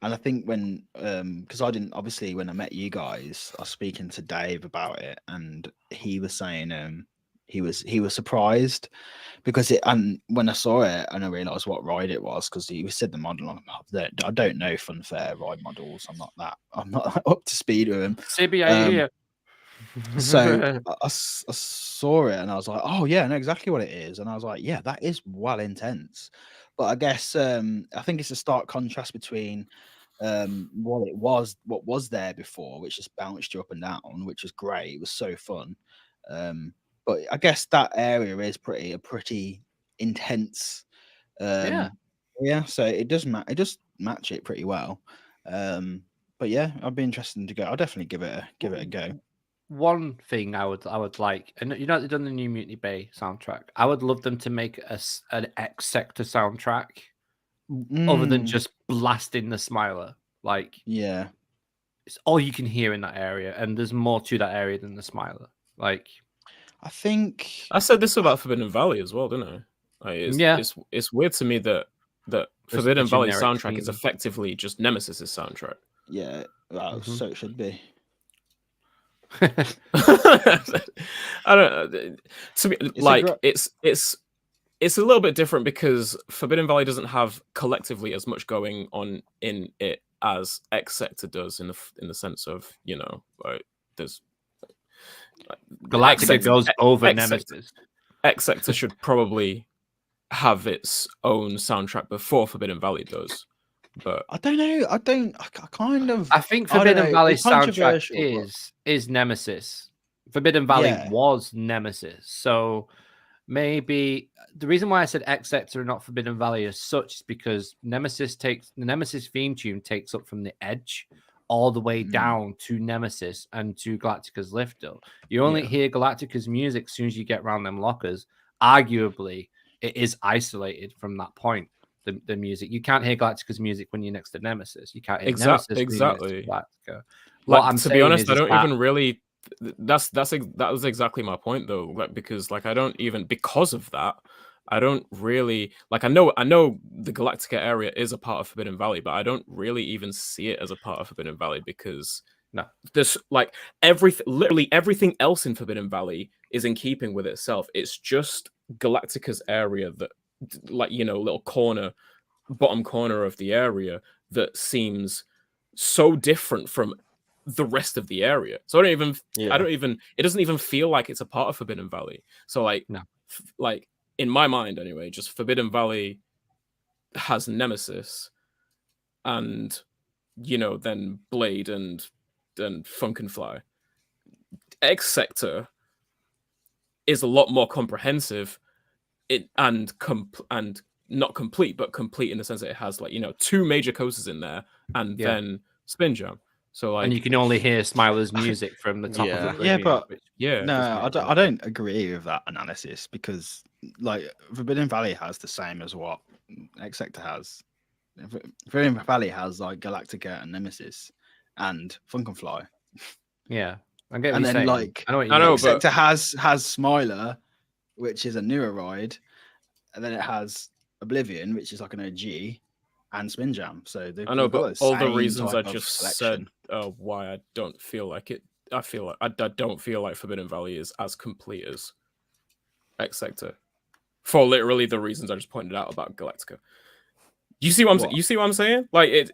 And I think when because I didn't obviously when I met you guys, I was speaking to Dave about it, and he was saying he was surprised because and when I saw it and I realised what ride it was, because he said the model on the map. I don't know Funfair ride models. I'm not up to speed with him. Sibby, are you here? So I saw it and I was like, oh yeah, I know exactly what it is. And I was like, yeah, that is well intense. But I guess I think it's a stark contrast between what was there before, which just bounced you up and down, which was great. It was so fun. But I guess that area is a pretty intense. Yeah. Yeah. So it does match it pretty well. But yeah, I'd be interested to go. I'll definitely give it a go. One thing I would like, and you know, they've done the new Mutiny Bay soundtrack. I would love them to make an X Sector soundtrack, other than just blasting the Smiler. Like, yeah, it's all you can hear in that area, and there's more to that area than the Smiler. Like, I think I said this about Forbidden Valley as well, didn't I? Like, it's weird to me that Forbidden Valley soundtrack is effectively just Nemesis's soundtrack. Yeah, so it should be. I don't. To me, it's a little bit different because Forbidden Valley doesn't have collectively as much going on in it as X Sector does, in the sense of, you know, like there's Galactica goes over Nemesis. X Sector should probably have its own soundtrack before Forbidden Valley does. But I don't know. I think Forbidden Valley soundtrack is Nemesis. Forbidden Valley was Nemesis. So maybe the reason why I said X Sector and not Forbidden Valley as such is because the Nemesis theme tune takes up from the edge all the way down to Nemesis and to Galactica's Lifter. You only hear Galactica's music as soon as you get around them lockers. Arguably, it is isolated from that point. The music, you can't hear Galactica's music when you're next to Nemesis. You can't hear Nemesis exactly. Galactica. Like, to be honest, I don't even really. That was exactly my point though. Like, because like because of that, I don't really like. I know the Galactica area is a part of Forbidden Valley, but I don't really even see it as a part of Forbidden Valley because there's like literally everything else in Forbidden Valley is in keeping with itself. It's just Galactica's area that, like, you know, little bottom corner of the area that seems so different from the rest of the area. So it doesn't even feel like it's a part of Forbidden Valley. So like, like in my mind anyway, just Forbidden Valley has Nemesis and, you know, then Blade and Funkenfly. X Sector is a lot more comprehensive and not complete, but complete in the sense that it has, like, you know, 2 major coasters in there and then Spin Jam. So like, and you can only hear Smiler's music from the top of the Oblivion, I don't agree with that analysis because like Forbidden Valley has the same as what X Sector has. Forbidden Valley has like Galactica and Nemesis and Funkenfly. Yeah, I get what and you're then saying. Like I know what you mean. know, X Sector has Smiler, which is a newer ride, and then it has Oblivion, which is like an OG, and Spin Jam. So I know, but all the reasons I just said why I don't feel like it. I don't feel like Forbidden Valley is as complete as X Sector, for literally the reasons I just pointed out about Galactica. You see what I'm saying? Like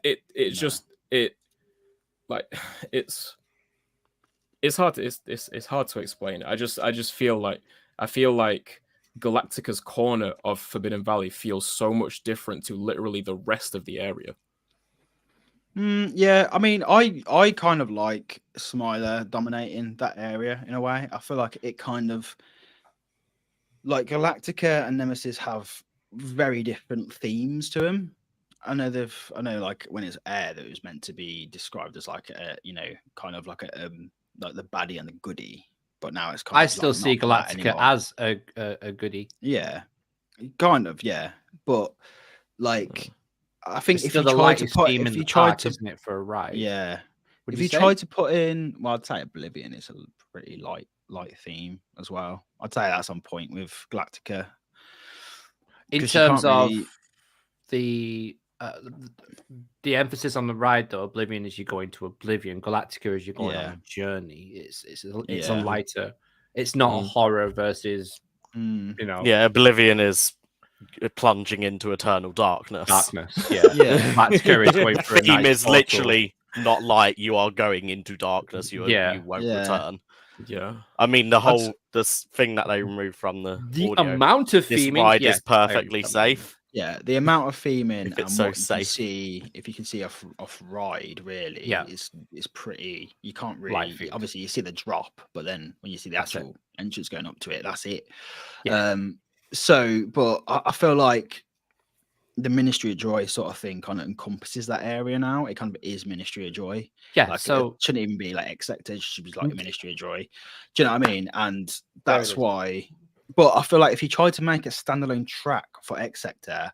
it's hard to explain. I just feel like Galactica's corner of Forbidden Valley feels so much different to literally the rest of the area. Yeah, I mean, I kind of like Smiler dominating that area in a way. I feel like it kind of like Galactica and Nemesis have very different themes to them. I know like when it's air that it was meant to be described as like a, you know, kind of like a like the baddie and the goodie, but now it's kind of still see Galactica as a goodie. Yeah, kind of, yeah, but like I think if you tried to isn't it for a ride? Yeah, if you tried to put in, well, I'd say Oblivion is a pretty light theme as well. I'd say that's on point with Galactica. In terms of the emphasis on the ride, though, Oblivion is you're going to Oblivion. Galactica is you're going on a journey. It's a lighter It's not a horror versus, Mm. you know, Yeah, Oblivion is plunging into eternal darkness. darkness. Yeah, Yeah. Max Curry's going The for a theme nice is portal. literally not light. You are going into darkness. You won't Yeah. return. Yeah. I mean, the I'd s- whole this thing that they removed from the the audio. amount of This theming. ride Yes, is perfectly I- safe. Yeah, the amount of theming If it's and so what you can safe. see, if you can see off ride, really, Yeah. is pretty. You can't Light really. feed. Obviously, you see the drop, but then when you see the That's it. actual entrance going up to it, that's it. Yeah. So, but I feel like the Ministry of Joy sort of thing kind of encompasses that area now. It kind of is Ministry of Joy. Yeah, Like, so it shouldn't even be like X Sector. It should be like a Ministry of Joy. Do you know what I mean? And that's good. why. But I feel like if you tried to make a standalone track for X Sector,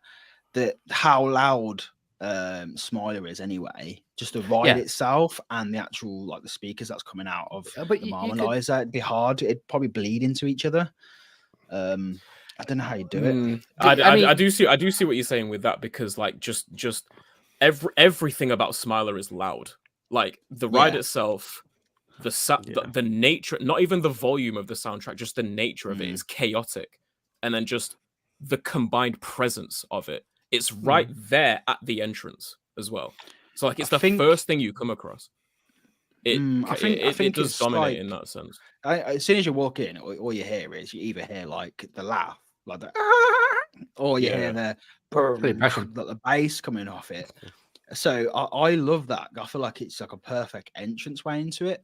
that how loud Smiler is anyway, just the ride Yeah. itself and the actual like the speakers that's coming out of but the you could, Marmalizer, it'd be hard. It'd probably bleed into each other. I don't know how you do it. I do see what you're saying with that, because like just everything about Smiler is loud. Like the ride Yeah. itself, the nature, not even the volume of the soundtrack, just the nature of it is chaotic, and then just the combined presence of it. It's right there at the entrance as well. So like it's the first thing you come across. I think it does it's dominate like, in that sense. As soon as you walk in, all you hear is you either hear like the laugh, like the, or you hear the the bass coming off it. So I love that. I feel like it's like a perfect entrance way into it.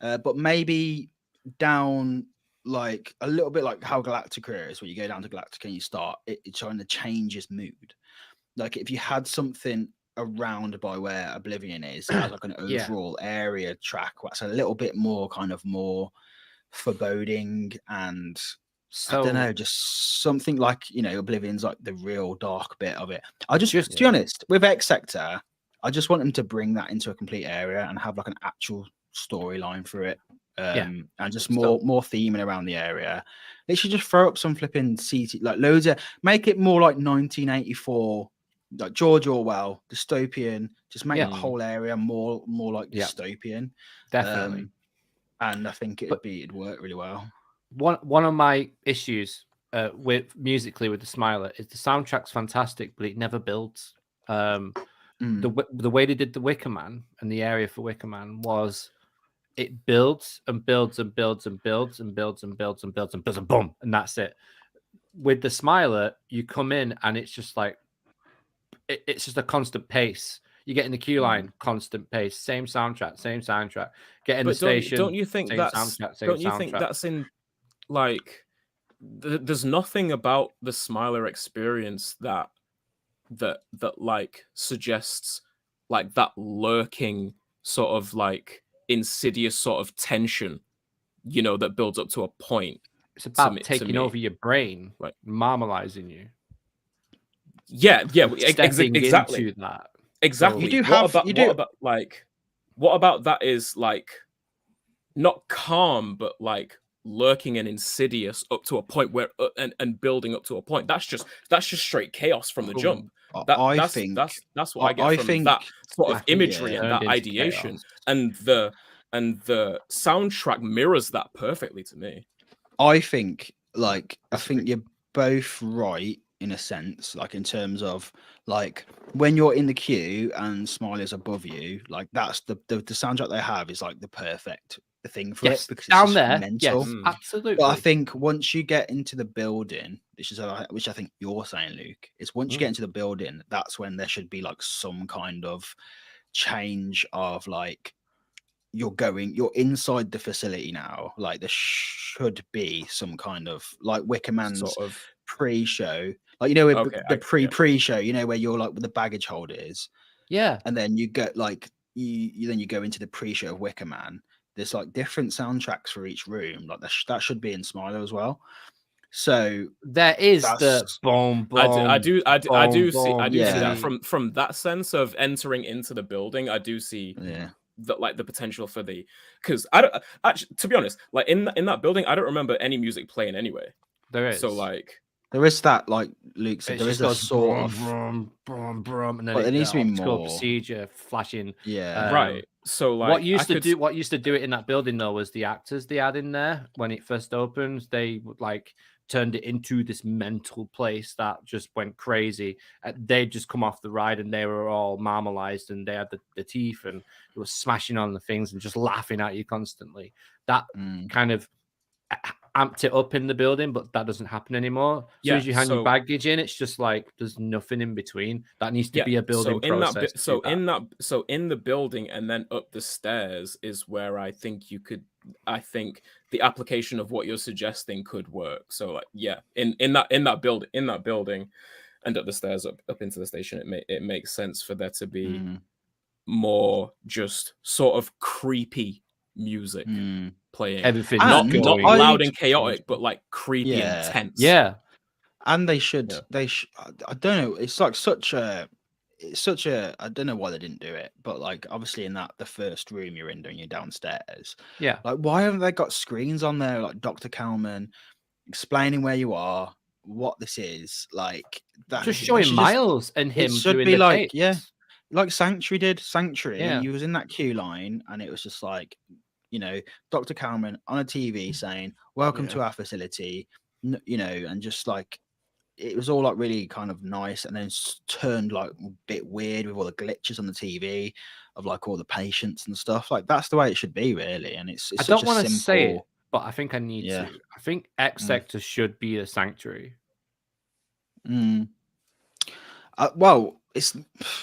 But maybe down like a little bit like how Galactica is, where you go down to Galactica and you start it's trying to change its mood. Like if you had something around by where Oblivion is as like an overall area track, that's a little bit more kind of more foreboding, and I don't know, just something like, you know, Oblivion's like the real dark bit of it. I just to be honest, with X Sector, I just want them to bring that into a complete area and have like an actual storyline for it. And just more theming around the area. They should just throw up some flipping CT, like loads of, make it more like 1984, like George Orwell, dystopian. Just make that whole area more like dystopian. Definitely. And I think it'd work really well. One of my issues with musically with the Smiler is the soundtrack's fantastic, but it never builds. The way they did the Wicker Man and the area for Wicker Man was it builds and builds and builds and builds and builds and builds and builds and builds and boom, and that's it. With the Smiler, you come in and it's just like it's just a constant pace. You get in the queue line, constant pace, same soundtrack. Get in the station. Don't you think that's in like there's nothing about the Smiler experience that like suggests like that lurking sort of like insidious sort of tension, you know, that builds up to a point. It's about taking over your brain, like marmalizing you. Yeah, exactly. Into that. Exactly. You do have. What about that is like not calm, but like lurking and insidious up to a point where and building up to a point. That's just straight chaos from the jump. That's what I get from that sort of imagery and that ideation, and the soundtrack mirrors that perfectly to me. I think you're both right in a sense, like in terms of like when you're in the queue and Smiley's above you, like that's the soundtrack they have is like the perfect thing for it, because it's down there, mental. yes, absolutely. But I think once you get into the building, which I think you're saying, Luke, is once you get into the building, that's when there should be like some kind of change of like you're inside the facility now. Like there should be some kind of like Wicker Man's sort of pre-show, like, you know, the pre-show, you know, where you're like with the baggage holders, and then you get like you go into the pre-show of Wicker Man. There's like different soundtracks for each room, like that should be in Smiler as well. So there is the boom, boom. I do see that from that sense of entering into the building. I do see that, like the potential for because I don't actually, to be honest, like in that building, I don't remember any music playing anyway. There is. So like There is that, like Luke said, It there just is a goes sort of, brum, and then but there needs to be optical more. procedure flashing. Yeah. Right. So like What used to do it in that building though was the actors they had in there when it first opened. They would like turned it into this mental place that just went crazy. They'd just come off the ride and they were all marmalized and they had the teeth and they were smashing on the things and just laughing at you constantly. That kind of amped it up in the building, but that doesn't happen anymore. As soon as you hand your baggage in, it's just like there's nothing in between. That needs to be a building process. So in the building and then up the stairs is where I think the application of what you're suggesting could work. So like in that building and up the stairs up into the station, it makes sense for there to be more just sort of creepy music playing. Everything not loud and chaotic, but like creepy and tense. Yeah. And they should I don't know, it's such a I don't know why they didn't do it, but like obviously in the first room you're in when you're downstairs. Yeah. Like why haven't they got screens on there like Dr. Kalman explaining where you are, what this is, like that just showing Miles and him. It should doing be the like dates. like Sanctuary did. Sanctuary, Yeah. you was in that queue line and it was just like, Dr. Kalman on a TV saying, "Welcome to our facility," and just like it was all like really kind of nice, and then turned like a bit weird with all the glitches on the TV of like all the patients and stuff. Like that's the way it should be, really. And it's I don't want to say it, but I think I need to. I think X Sector should be a Sanctuary. Well, it's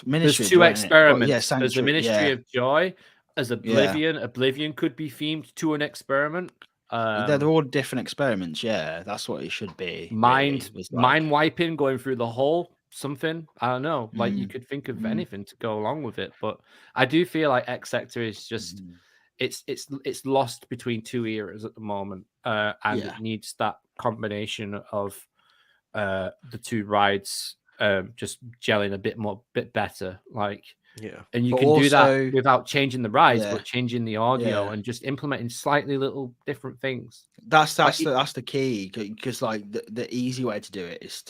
Ministry. There's two experiments. Well, there's the Ministry of Joy as Oblivion. Oblivion could be themed to an experiment. They're all different experiments. Yeah, that's what it should be. Mind really, wiping, going through the hole. Something I don't know. Like you could think of anything to go along with it, but I do feel like X Sector is just it's lost between two eras at the moment, and it needs that combination of the two rides just gelling a bit better. Like and you can do that without changing the rides, but changing the audio and just implementing slightly little different things. That's the key, because like the easy way to do it is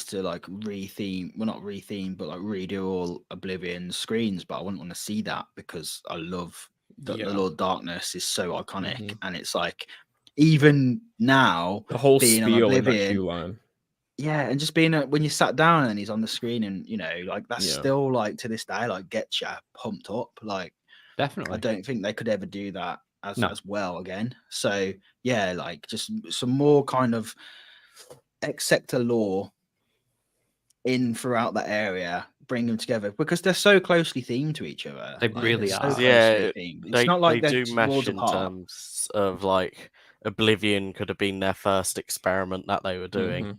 to like retheme, well not retheme, but like redo all Oblivion screens. But I wouldn't want to see that because I love the Lord Darkness is so iconic, and it's like even now the whole being spiel on Oblivion, in that queue line. Yeah, and just being when you sat down and he's on the screen, and like that's still like to this day like gets you pumped up. Like definitely, I don't think they could ever do that as well again. So yeah, like just some more kind of X Sector lore in throughout that area, bring them together because they're so closely themed to each other. They really are. It's not like they do mesh in terms of like Oblivion could have been their first experiment that they were doing.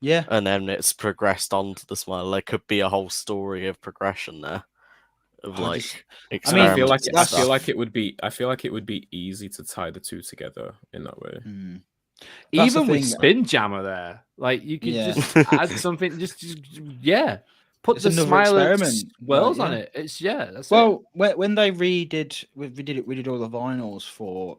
Yeah, and then it's progressed on to the Smile. There could be a whole story of progression there. Of I feel like it would be easy to tie the two together in that way. Even with Spin Jammer there, like you could just add something, just put it's the Smile experiment worlds on it. It's that's when they redid all the vinyls for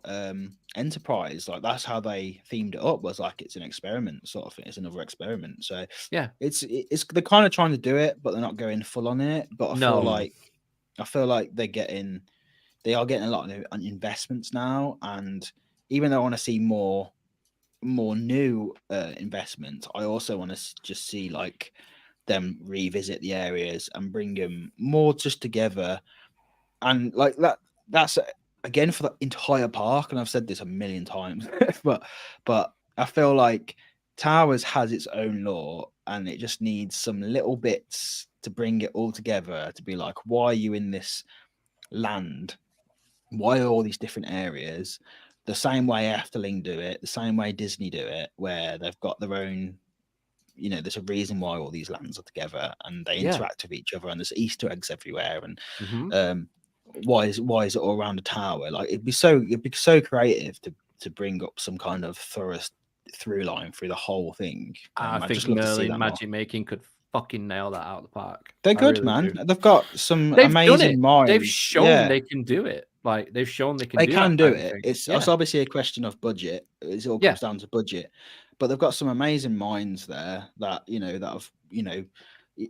Enterprise, like that's how they themed it up, was like it's an experiment sort of thing. It's another experiment. So yeah, it's they're kind of trying to do it, but they're not going full on it. But I feel like they are getting a lot of investments now, and even though I want to see more new investment, I also want to just see like them revisit the areas and bring them more just together, and like that's again for the entire park. And I've said this a million times, but I feel like Towers has its own lore, and it just needs some little bits to bring it all together to be like, why are you in this land? Why are all these different areas? The same way Efteling do it, the same way Disney do it, where they've got their own, there's a reason why all these lands are together and they interact with each other, and there's Easter eggs everywhere. And why is it all around a tower? Like it'd be so creative to bring up some kind of through line through the whole thing. I think Merlin Magic Making could fucking nail that out of the park. They're good, really man. They've got some amazing minds. They've shown they can do it. Like they've shown they can do it. It's obviously a question of budget. It all comes down to budget. but they've got some amazing minds there that that have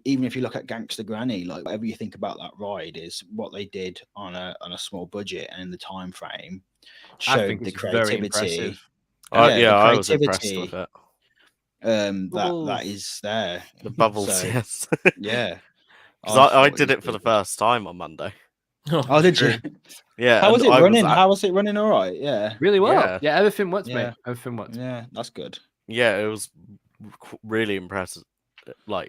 even if you look at Gangster Granny, like whatever you think about that ride is what they did on a small budget and in the time frame I showed think the it's very creativity. impressive. the I was impressed creativity with it. that Bubbles. is there. The bubbles, So, yes. yeah, Because I thought did was it for the really good. first time on Monday. Oh, did you? Yeah. How was and it I running? at- How was it running? All right. Yeah. Really well. Yeah. Yeah, everything works, Yeah. mate. Everything works. Yeah, that's good. Yeah, it was really impressive.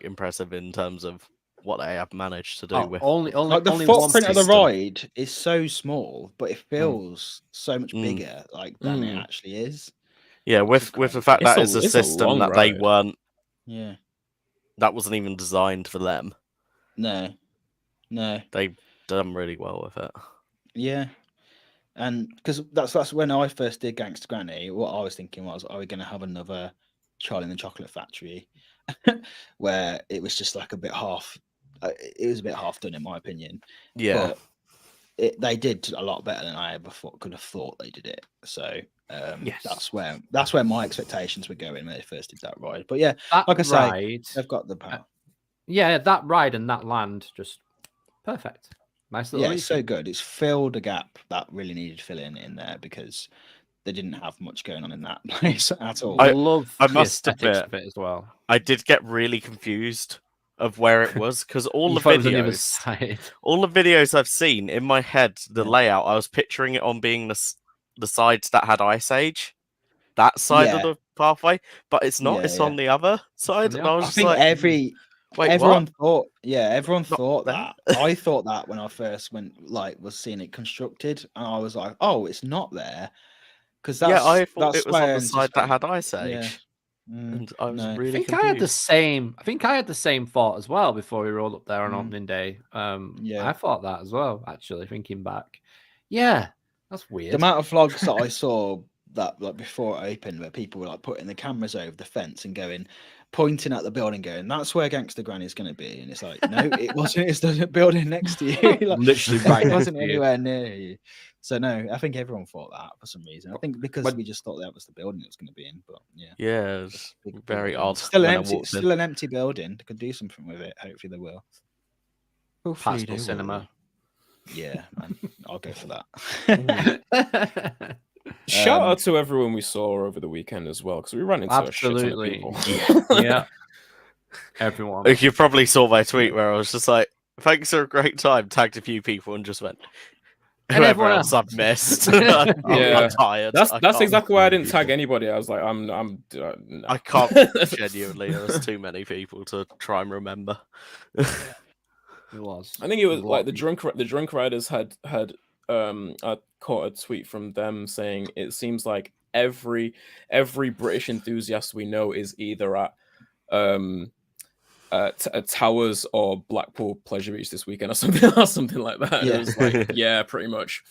Impressive in terms of what they have managed to do Oh, with. only Like the only one footprint of the system. ride is so small, but it feels so much Mm. bigger than it Mm. actually is. Yeah, which is with the crazy. fact It's that a- it's a it's a system long that they ride. weren't. Yeah. That wasn't even designed for them. No. They done really well with it. Yeah. And because that's when I first did Gangster Granny, what I was thinking was, are we going to have another Charlie and the Chocolate Factory, where it was just like a bit half. It was a bit half done, in my opinion. Yeah. But they did a lot better than I ever could have thought they did it. So Yes. that's where my expectations were going when they first did that ride. But yeah, That like I say, ride, they've got the power. yeah, that ride and that land just perfect. Nice little. Yeah, it's so region. good. It's filled a gap that really needed filling in there because they didn't have much going on in that place at all. I love I the must aesthetics admit, of it as well. I did get really confused of where it was because all You the thought it was on the other videos, side. all the videos I've seen in my head, the Yeah. layout, I was picturing it on being the sides that had Ice Age, that side Yeah. of the pathway, but it's not. Yeah, it's yeah. on the other side, the and I was I just think like, wait, everyone what? thought, everyone Not thought there. that. I thought that when I first was seeing it constructed, and I was like, oh, it's not there, because Yeah, I thought that's it was on where the side that had anticipated- Ice Age, and I was no. I really think confused. I had the same. I think I had the same thought as well before we rolled up there on Mm. opening day. Yeah. I thought that as well. Actually, thinking back, yeah, that's weird. The amount of vlogs that I saw that like before it opened, where people were like putting the cameras over the fence and pointing at the building, going, "That's where Gangster Granny is going to be," and it's like, no, it wasn't. It's the building next to you. Like, Literally right it next wasn't to you. anywhere near you. So no, I think everyone thought that for some reason. I think because But- we just thought that was the building it was going to be in. But yeah, Yeah, it was big very building. odd. Still when an I empty, walked in. still an empty building. They could do something with it. Hopefully they will. Hopefully Pascal they Cinema. will. Yeah, man, I'll go for that. Shout Um, out to everyone we saw over the weekend as well, because we ran into Absolutely. a shit ton of people. Yeah. Everyone. You probably saw my tweet where I was just like, "Thanks for a great time." Tagged a few people and just went, And "Whoever everyone else else. I've missed." I'm Yeah. tired. That's I that's can't- exactly why I didn't people. tag anybody. I was like, no. I can't genuinely. There's too many people to try and remember. It was. I think it was a lot like of the people. drunk riders had I caught a tweet from them saying it seems like every British enthusiast we know is either at Towers or Blackpool Pleasure Beach this weekend or something like that. And Yeah. It was like, yeah, pretty much.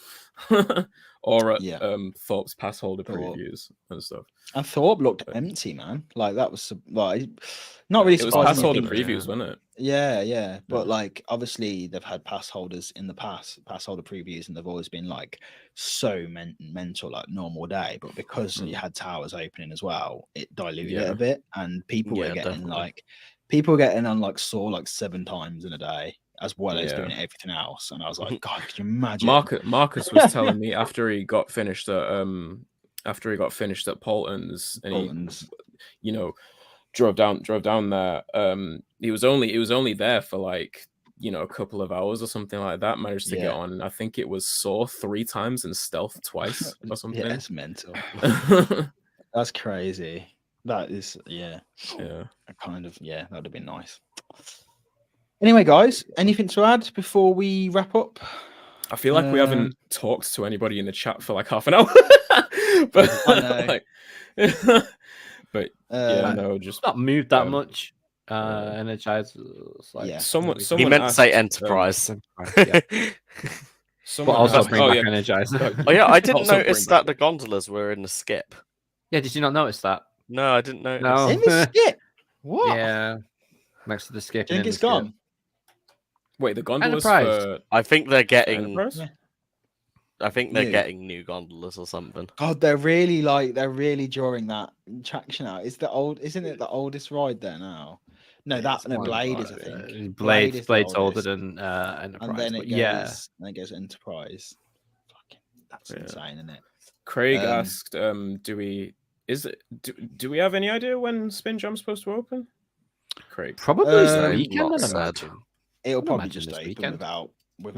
Or at Yeah. Thorpe's pass holder Thorpe. previews and stuff. And Thorpe looked empty, man. Like that was like not really It was surprising. pass when you holder think- previews, wasn't it? Yeah. But like obviously they've had pass holders in the past, pass holder previews, and they've always been like so mental, like normal day. But because you had Towers opening as well, it diluted it Yeah. a bit, and people were Yeah, getting definitely. on like Saw like 7 times in a day, as well as Yeah. doing everything else. And I was like, God, could you imagine? Marcus was telling me after he got finished at Paulton's, and Bolton's. he, drove down there. He was only there for like a couple of hours or something like that. Managed to get Yeah. on. I think it was Saw 3 times and Stealth twice or something. Yeah, it's mental. That's crazy. That is, yeah. Yeah. That would have been nice. Anyway, guys, anything to add before we wrap up? I feel like we haven't talked to anybody in the chat for like half an hour. But I know. but yeah, Um, no, just Not moved that um, much. Energizers. Like, Yeah. someone He meant to say asked, Enterprise. yeah. But But also bring back Energizer. Oh yeah, I didn't Also notice bring that the gondolas were in the skip. Yeah, did you not notice that? No, I didn't notice. No. in the skip. What? Yeah. Next to the skip. Do you and think in it's the skip. gone? Wait, the gondolas Enterprise. for I think they're getting. Enterprise? Yeah. I think they're New. getting new gondolas or something. God, they're really drawing that traction out. Isn't it the oldest ride there now? No, It's one of Blade the- is, I think. Blade's the older oldest, than and Enterprise, then but it yeah. goes, and it goes Enterprise. Fucking, that's Yeah. insane, isn't it? Craig Um, asked, do we have any idea when Spin Jump's supposed to open? Craig. Probably this Um, weekend, not I'd said. imagine. It'll I'd probably imagine just this open weekend. without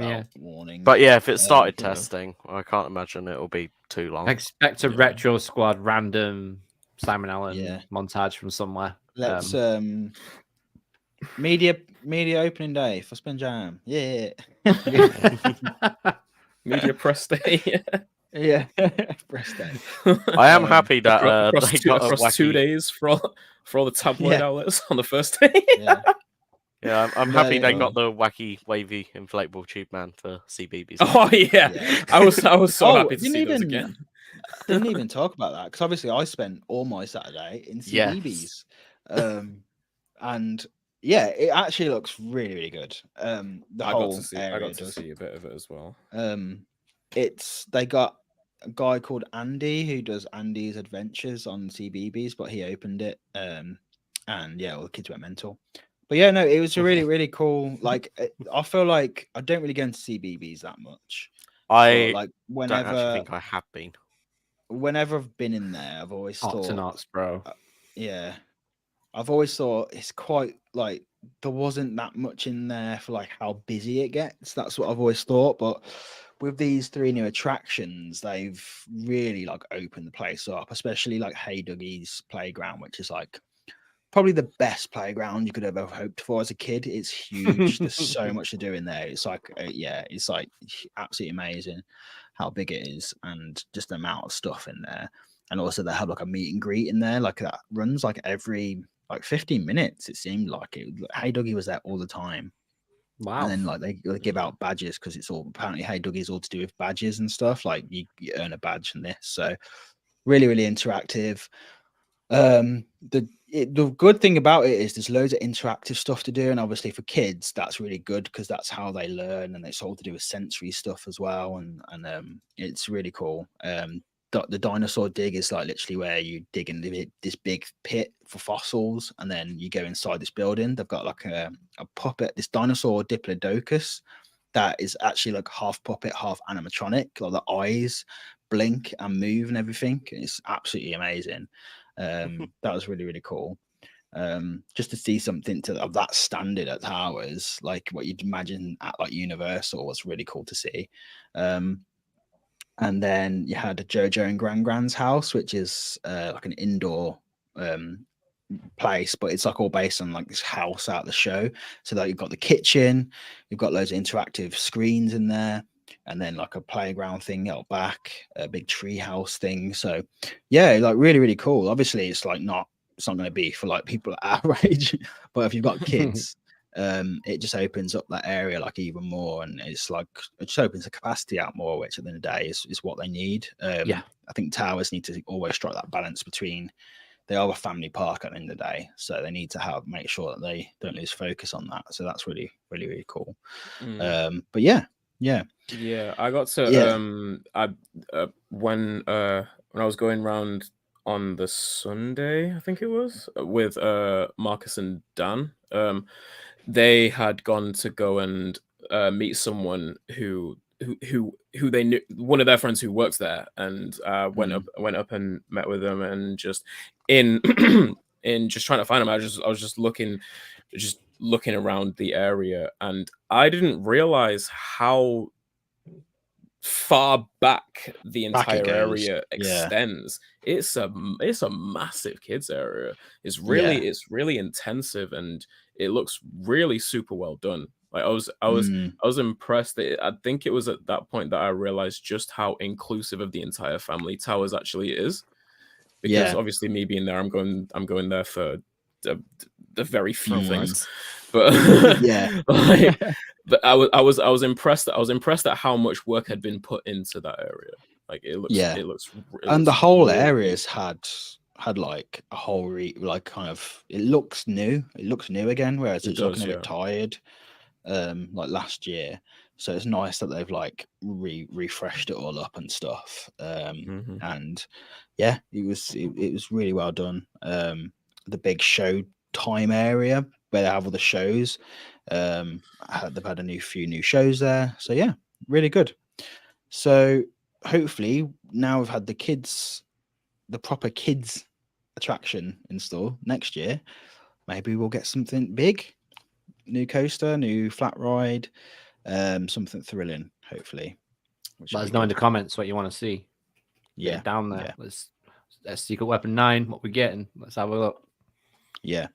Yeah. warning. But yeah, if it started yeah. testing, I can't imagine it'll be too long. Expect a Yeah. Retro Squad random Simon Allen Yeah. montage from somewhere. Let's media opening day for Spin Jam. Yeah. Media press day. Yeah. Press day. I am happy that across, they two, got a across 2 wacky. days for all the tabloid Yeah. outlets on the first day. Yeah. Yeah, I'm No, happy they yeah. got the wacky wavy inflatable tube man for CBBC. Oh yeah. Yeah. I was so Oh, happy to didn't see those even- again. Didn't even talk about that because obviously I spent all my Saturday in CBBS. And yeah, it actually looks really good. The I whole got to see. area I got to does. see a bit of it as well. They got a guy called Andy who does Andy's Adventures on CBBS, but he opened it. And yeah, all the kids went mental. But yeah, no, it was a really cool. Like, I feel like I don't really go into CBBS that much. I But, like don't actually think I have been. whenever I've been in there, I've always Hot to thought, knots, bro. yeah, I've always thought it's quite like there wasn't that much in there for like how busy it gets. That's what I've always thought. But with these 3 new attractions, they've really like opened the place up, especially like Hey Dougie's Playground, which is like probably the best playground you could have ever hoped for as a kid. It's huge. There's so much to do in there. It's like, it's like absolutely amazing how big it is and just the amount of stuff in there. And also they have like a meet and greet in there, like that runs like every like 15 minutes. It seemed like it. Hey Dougie was there all the time. Wow. And then like they give out badges because it's all apparently Hey Dougie's all to do with badges and stuff. Like you earn a badge from this. So really interactive. The good thing about it is there's loads of interactive stuff to do, and obviously for kids that's really good because that's how they learn, and it's all to do with sensory stuff as well, and it's really cool. The dinosaur dig is like literally where you dig in this big pit for fossils, and then you go inside this building. They've got like a puppet, this dinosaur Diplodocus that is actually like half puppet, half animatronic. Like the eyes blink and move and everything. It's absolutely amazing. That was really cool. Just to see something of that standard at Towers, like what you'd imagine at like Universal, was really cool to see. And then you had Jojo and Grand's house, which is like an indoor place, but it's like all based on like this house out of the show. So that you've got the kitchen, you've got loads of interactive screens in there, and then like a playground thing out back, a big tree house thing. So yeah, like really cool. Obviously it's not going to be for like people at our age, but if you've got kids, it just opens up that area like even more, and it's like it just opens the capacity out more, which at the end of the day is what they need. Yeah, I think Towers need to always strike that balance between, they are a family park at the end of the day, so they need to make sure that they don't lose focus on that. So that's really cool. But yeah, I got to when I was going around on the Sunday, I think it was, with Marcus and Dan, they had gone to go and meet someone who they knew, one of their friends who works there, and went up and met with them, and just in just trying to find them, I was just looking around the area, and I didn't realize how far back the entire area extends. It's a massive kids area. It's really intensive, and it looks really super well done. Like I was impressed. I think it was at that point that I realized just how inclusive of the entire family Towers actually is. Because obviously, me being there, I'm going there for the very few things. But but I was impressed. I was impressed at how much work had been put into that area. Like it looks and the whole area's had like a whole like kind of, it looks new. It looks new again, whereas it's looking a bit tired. like last year. So it's nice that they've like refreshed it all up and stuff. And yeah, it was really well done. The big show time area where they have all the shows. They've had a few new shows there. So yeah, really good. So hopefully now we've had the proper kids attraction in store next year. Maybe we'll get something big, new coaster, new flat ride, something thrilling, hopefully. Let us know in the comments what you want to see. Get Yeah, it down there. yeah. Let's Secret Weapon 9, what we're getting. Let's have a look. Yeah,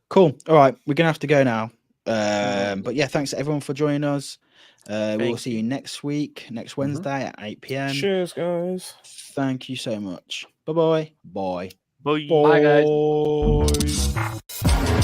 cool. All right, we're gonna have to go now. But yeah, thanks to everyone for joining us. We'll see you next week, next Wednesday at 8 p.m. Cheers, guys. Thank you so much. Bye-bye. Bye. Bye. Bye, guys. Bye.